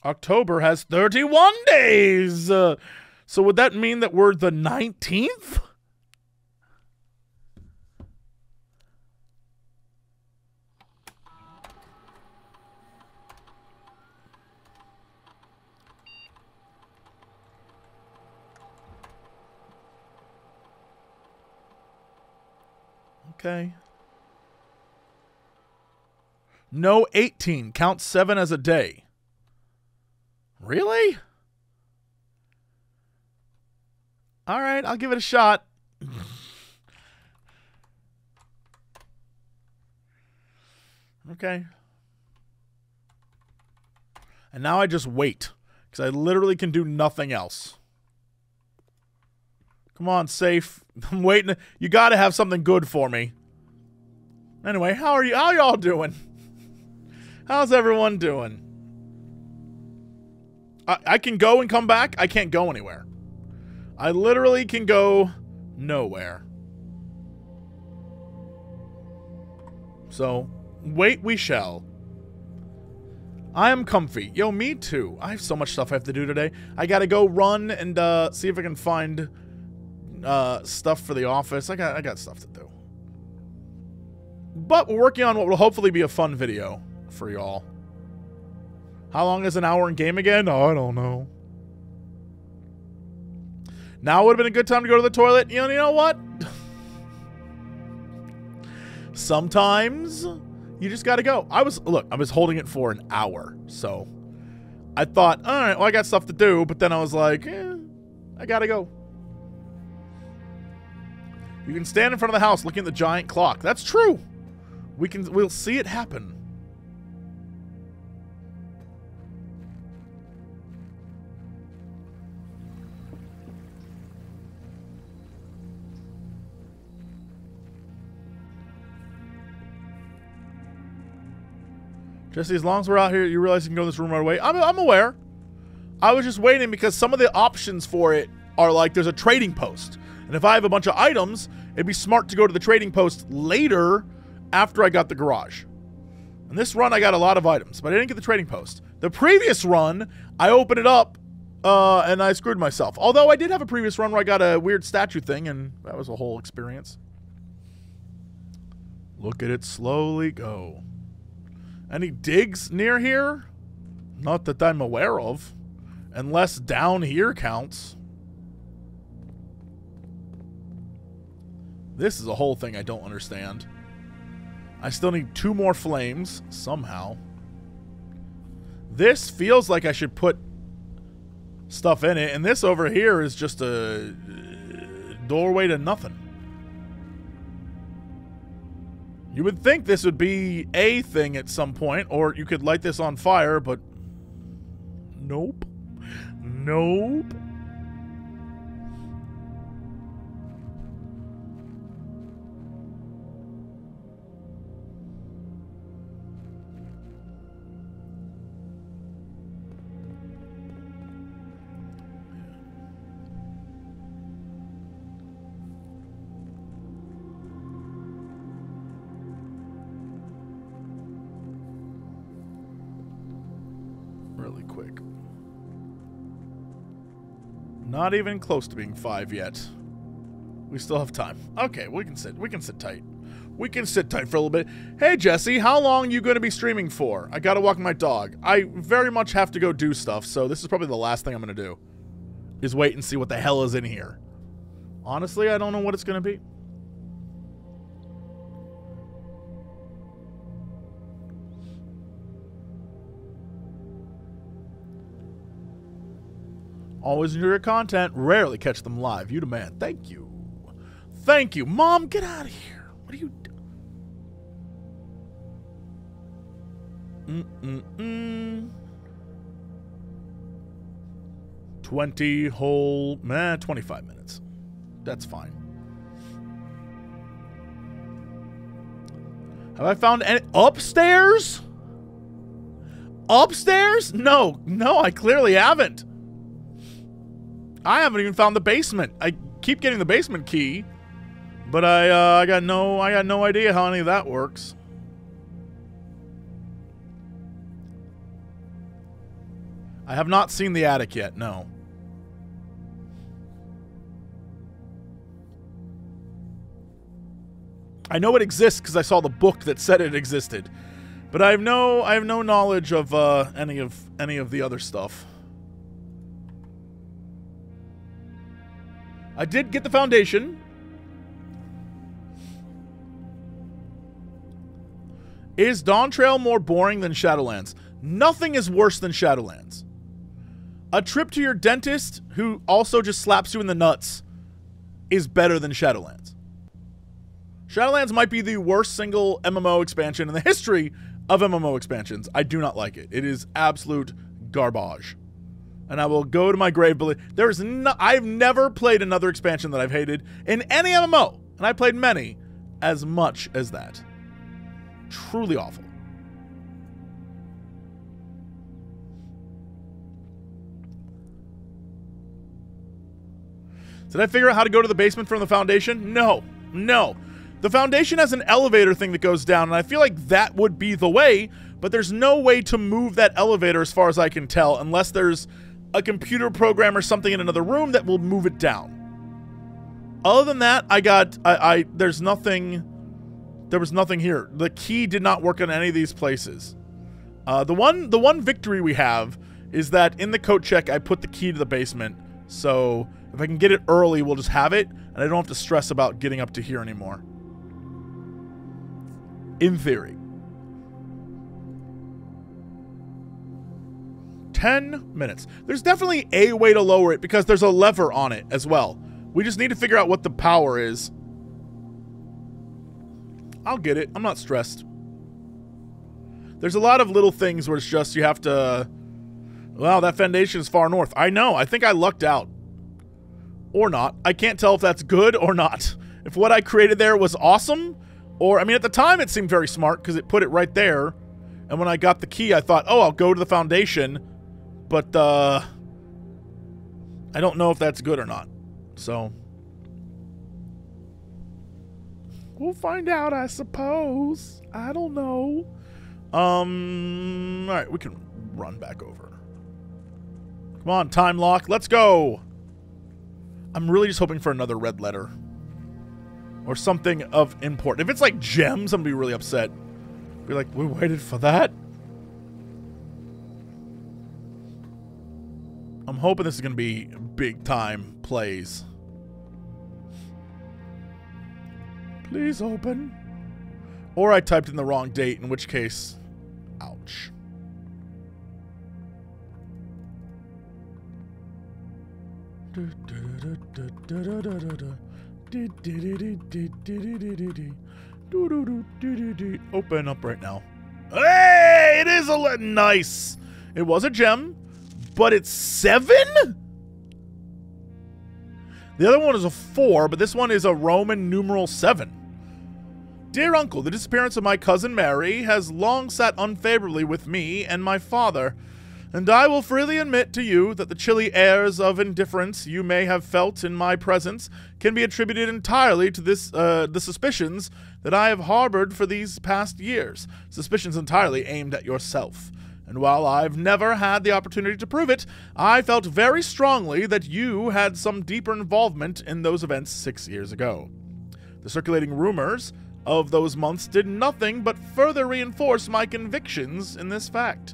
October has 31 days. So would that mean that we're the 19th? Okay. No 18. Count 7 as a day. Really? All right, I'll give it a shot. Okay. And now I just wait, because I literally can do nothing else. Come on, safe. I'm waiting. You got to have something good for me. Anyway, how are you? How y'all doing? How's everyone doing? I can go and come back. I can't go anywhere. I literally can go nowhere. So, wait we shall. I am comfy. Yo, me too. I have so much stuff I have to do today. I gotta go run and see if I can find stuff for the office. I got stuff to do. But we're working on what will hopefully be a fun video for y'all. How long is an hour in game again? Oh, I don't know. Now would have been a good time to go to the toilet. You know what? Sometimes you just gotta go. I was holding it for an hour, so I thought, all right, well, I got stuff to do, but then I was like, I gotta go. You can stand in front of the house looking at the giant clock. That's true. We'll see it happen. Jesse, as long as we're out here, you realize you can go in this room right away. I'm aware. I was just waiting because some of the options for it are like there's a trading post. And if I have a bunch of items, it'd be smart to go to the trading post later after I got the garage. And this run, I got a lot of items, but I didn't get the trading post. The previous run, I opened it up and I screwed myself. Although I did have a previous run where I got a weird statue thing, and that was a whole experience. Look at it slowly go. Any digs near here? Not that I'm aware of. Unless down here counts. This is a whole thing I don't understand. I still need 2 more flames, somehow. This feels like I should put stuff in it. And this over here is just a doorway to nothing. You would think this would be a thing at some point, or you could light this on fire, but nope. Nope. Really quick. Not even close to being 5 yet. We still have time. Okay, we can sit tight. We can sit tight for a little bit. Hey, Jesse, how long are you going to be streaming for? I got to walk my dog. I very much have to go do stuff, so this is probably the last thing I'm going to do. Is wait and see what the hell is in here. Honestly, I don't know what it's going to be. Always enjoy your content. Rarely catch them live. You the man. Thank you. Thank you. Mom, get out of here. What are you doing? 20 whole... 25 minutes. That's fine. Have I found any... Upstairs? Upstairs? No. No, I clearly haven't. I haven't even found the basement. I keep getting the basement key, but I got no idea how any of that works. I have not seen the attic yet. No. I know it exists because I saw the book that said it existed, but I have no knowledge of any of the other stuff. I did get the foundation. Is Dawn Trail more boring than Shadowlands? Nothing is worse than Shadowlands. A trip to your dentist, who also just slaps you in the nuts, is better than Shadowlands. Shadowlands might be the worst single MMO expansion in the history of MMO expansions. I do not like it. It is absolute garbage. And I will go to my grave. I've never played another expansion that I've hated in any MMO, and I played many, as much as that. Truly awful. Did I figure out how to go to the basement from the foundation? No. No. The foundation has an elevator thing that goes down, and I feel like that would be the way, but there's no way to move that elevator as far as I can tell, unless there's a computer program or something in another room that will move it down. Other than that, there's nothing, there was nothing here. The key did not work on any of these places. The one victory we have is that in the coat check, I put the key to the basement. So if I can get it early, we'll just have it, and I don't have to stress about getting up to here anymore. In theory. 10 minutes. There's definitely a way to lower it because there's a lever on it as well. We just need to figure out what the power is. I'll get it. I'm not stressed. There's a lot of little things where it's just you have to... Wow, that foundation is far north. I know. I think I lucked out. Or not. I can't tell if that's good or not. If what I created there was awesome, or... I mean, at the time it seemed very smart because it put it right there. And when I got the key, I thought, oh, I'll go to the foundation. But, I don't know if that's good or not. So... we'll find out, I suppose. I don't know. Alright, we can run back over. Come on, time lock. Let's go. I'm really just hoping for another red letter. Or something of import. If it's like gems, I'm going to be really upset. Be like, we waited for that? I'm hoping this is going to be big time plays. Please open. Or I typed in the wrong date, in which case, ouch. Open up right now. Hey, it is nice. It was a gem, but it's 7? The other one is a 4, but this one is a Roman numeral 7. Dear uncle, the disappearance of my cousin Mary has long sat unfavorably with me and my father, and I will freely admit to you that the chilly airs of indifference you may have felt in my presence can be attributed entirely to the suspicions that I have harbored for these past years, suspicions entirely aimed at yourself. And while I've never had the opportunity to prove it, I felt very strongly that you had some deeper involvement in those events 6 years ago. The circulating rumors of those months did nothing but further reinforce my convictions in this fact.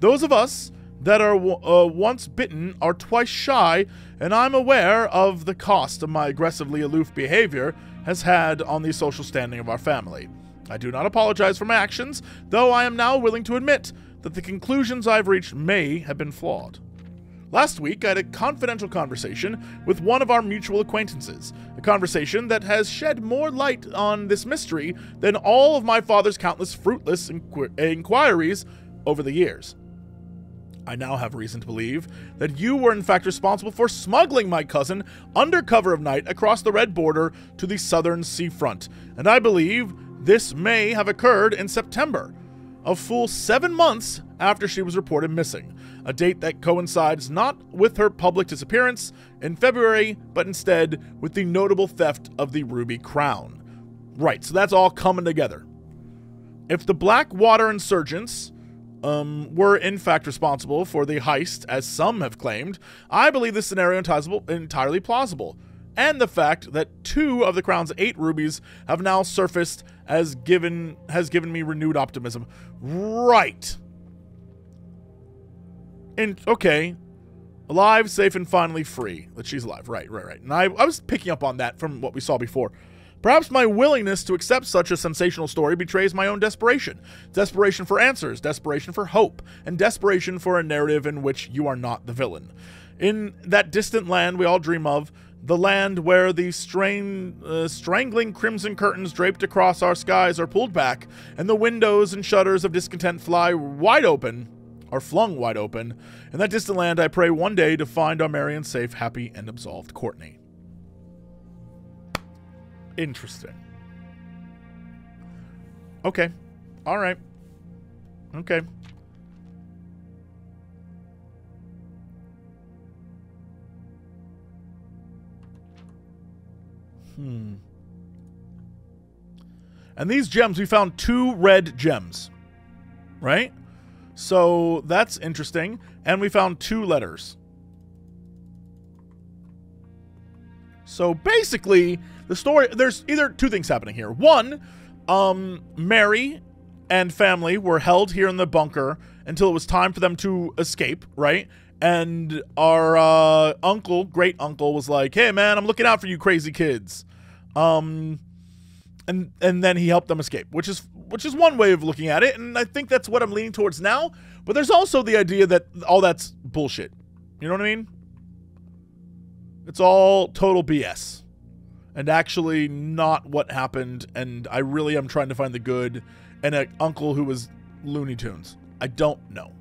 Those of us that are once bitten are twice shy, and I'm aware of the cost of my aggressively aloof behavior has had on the social standing of our family. I do not apologize for my actions, though I am now willing to admit that the conclusions I've reached may have been flawed. Last week, I had a confidential conversation with one of our mutual acquaintances, a conversation that has shed more light on this mystery than all of my father's countless fruitless inquiries over the years. I now have reason to believe that you were in fact responsible for smuggling my cousin under cover of night across the Red Border to the southern seafront, and I believe this may have occurred in September, a full 7 months after she was reported missing, a date that coincides not with her public disappearance in February, but instead with the notable theft of the Ruby Crown. Right, so that's all coming together. If the Blackwater insurgents were in fact responsible for the heist, as some have claimed, I believe this scenario is entirely plausible. And the fact that 2 of the Crown's 8 rubies have now surfaced has given me renewed optimism. Right. Okay. Alive, safe, and finally free. That she's alive. Right. And I was picking up on that from what we saw before. Perhaps my willingness to accept such a sensational story betrays my own desperation. Desperation for answers, desperation for hope, and desperation for a narrative in which you are not the villain. In that distant land we all dream of, the land where the strangling crimson curtains draped across our skies are pulled back, and the windows and shutters of discontent flung wide open. In that distant land, I pray one day to find our merry and safe, happy, and absolved Courtney. Interesting. Okay. All right. Okay. And these gems, we found 2 red gems, right? So that's interesting. And we found 2 letters. So basically, the story, there's either 2 things happening here. One, Mary and family were held here in the bunker until it was time for them to escape, right? And our great uncle was like, "Hey man, I'm looking out for you crazy kids." And then he helped them escape, which is one way of looking at it, and I think that's what I'm leaning towards now. But there's also the idea that all that's bullshit. You know what I mean? It's all total BS. And actually not what happened, and I really am trying to find the good, and an uncle who was Looney Tunes. I don't know.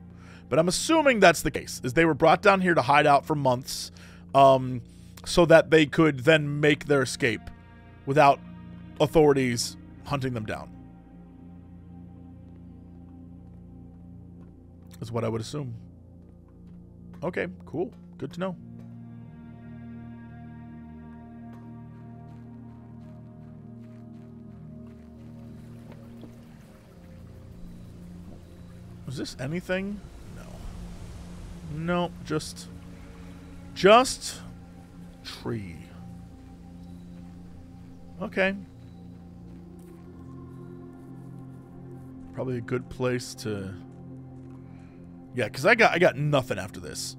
But I'm assuming that's the case, is they were brought down here to hide out for months, so that they could then make their escape without authorities hunting them down. Is what I would assume. Okay, cool. Good to know. Was this anything? No. No, just tree. Okay. Probably a good place to... Yeah, because I got nothing after this.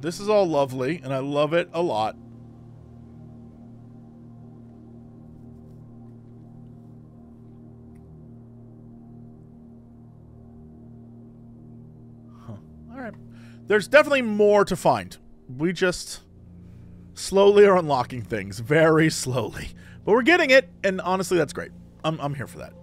This is all lovely, and I love it a lot. Huh. All right. There's definitely more to find. We just... slowly are unlocking things. Very slowly. But we're getting it, and honestly, that's great. I'm here for that.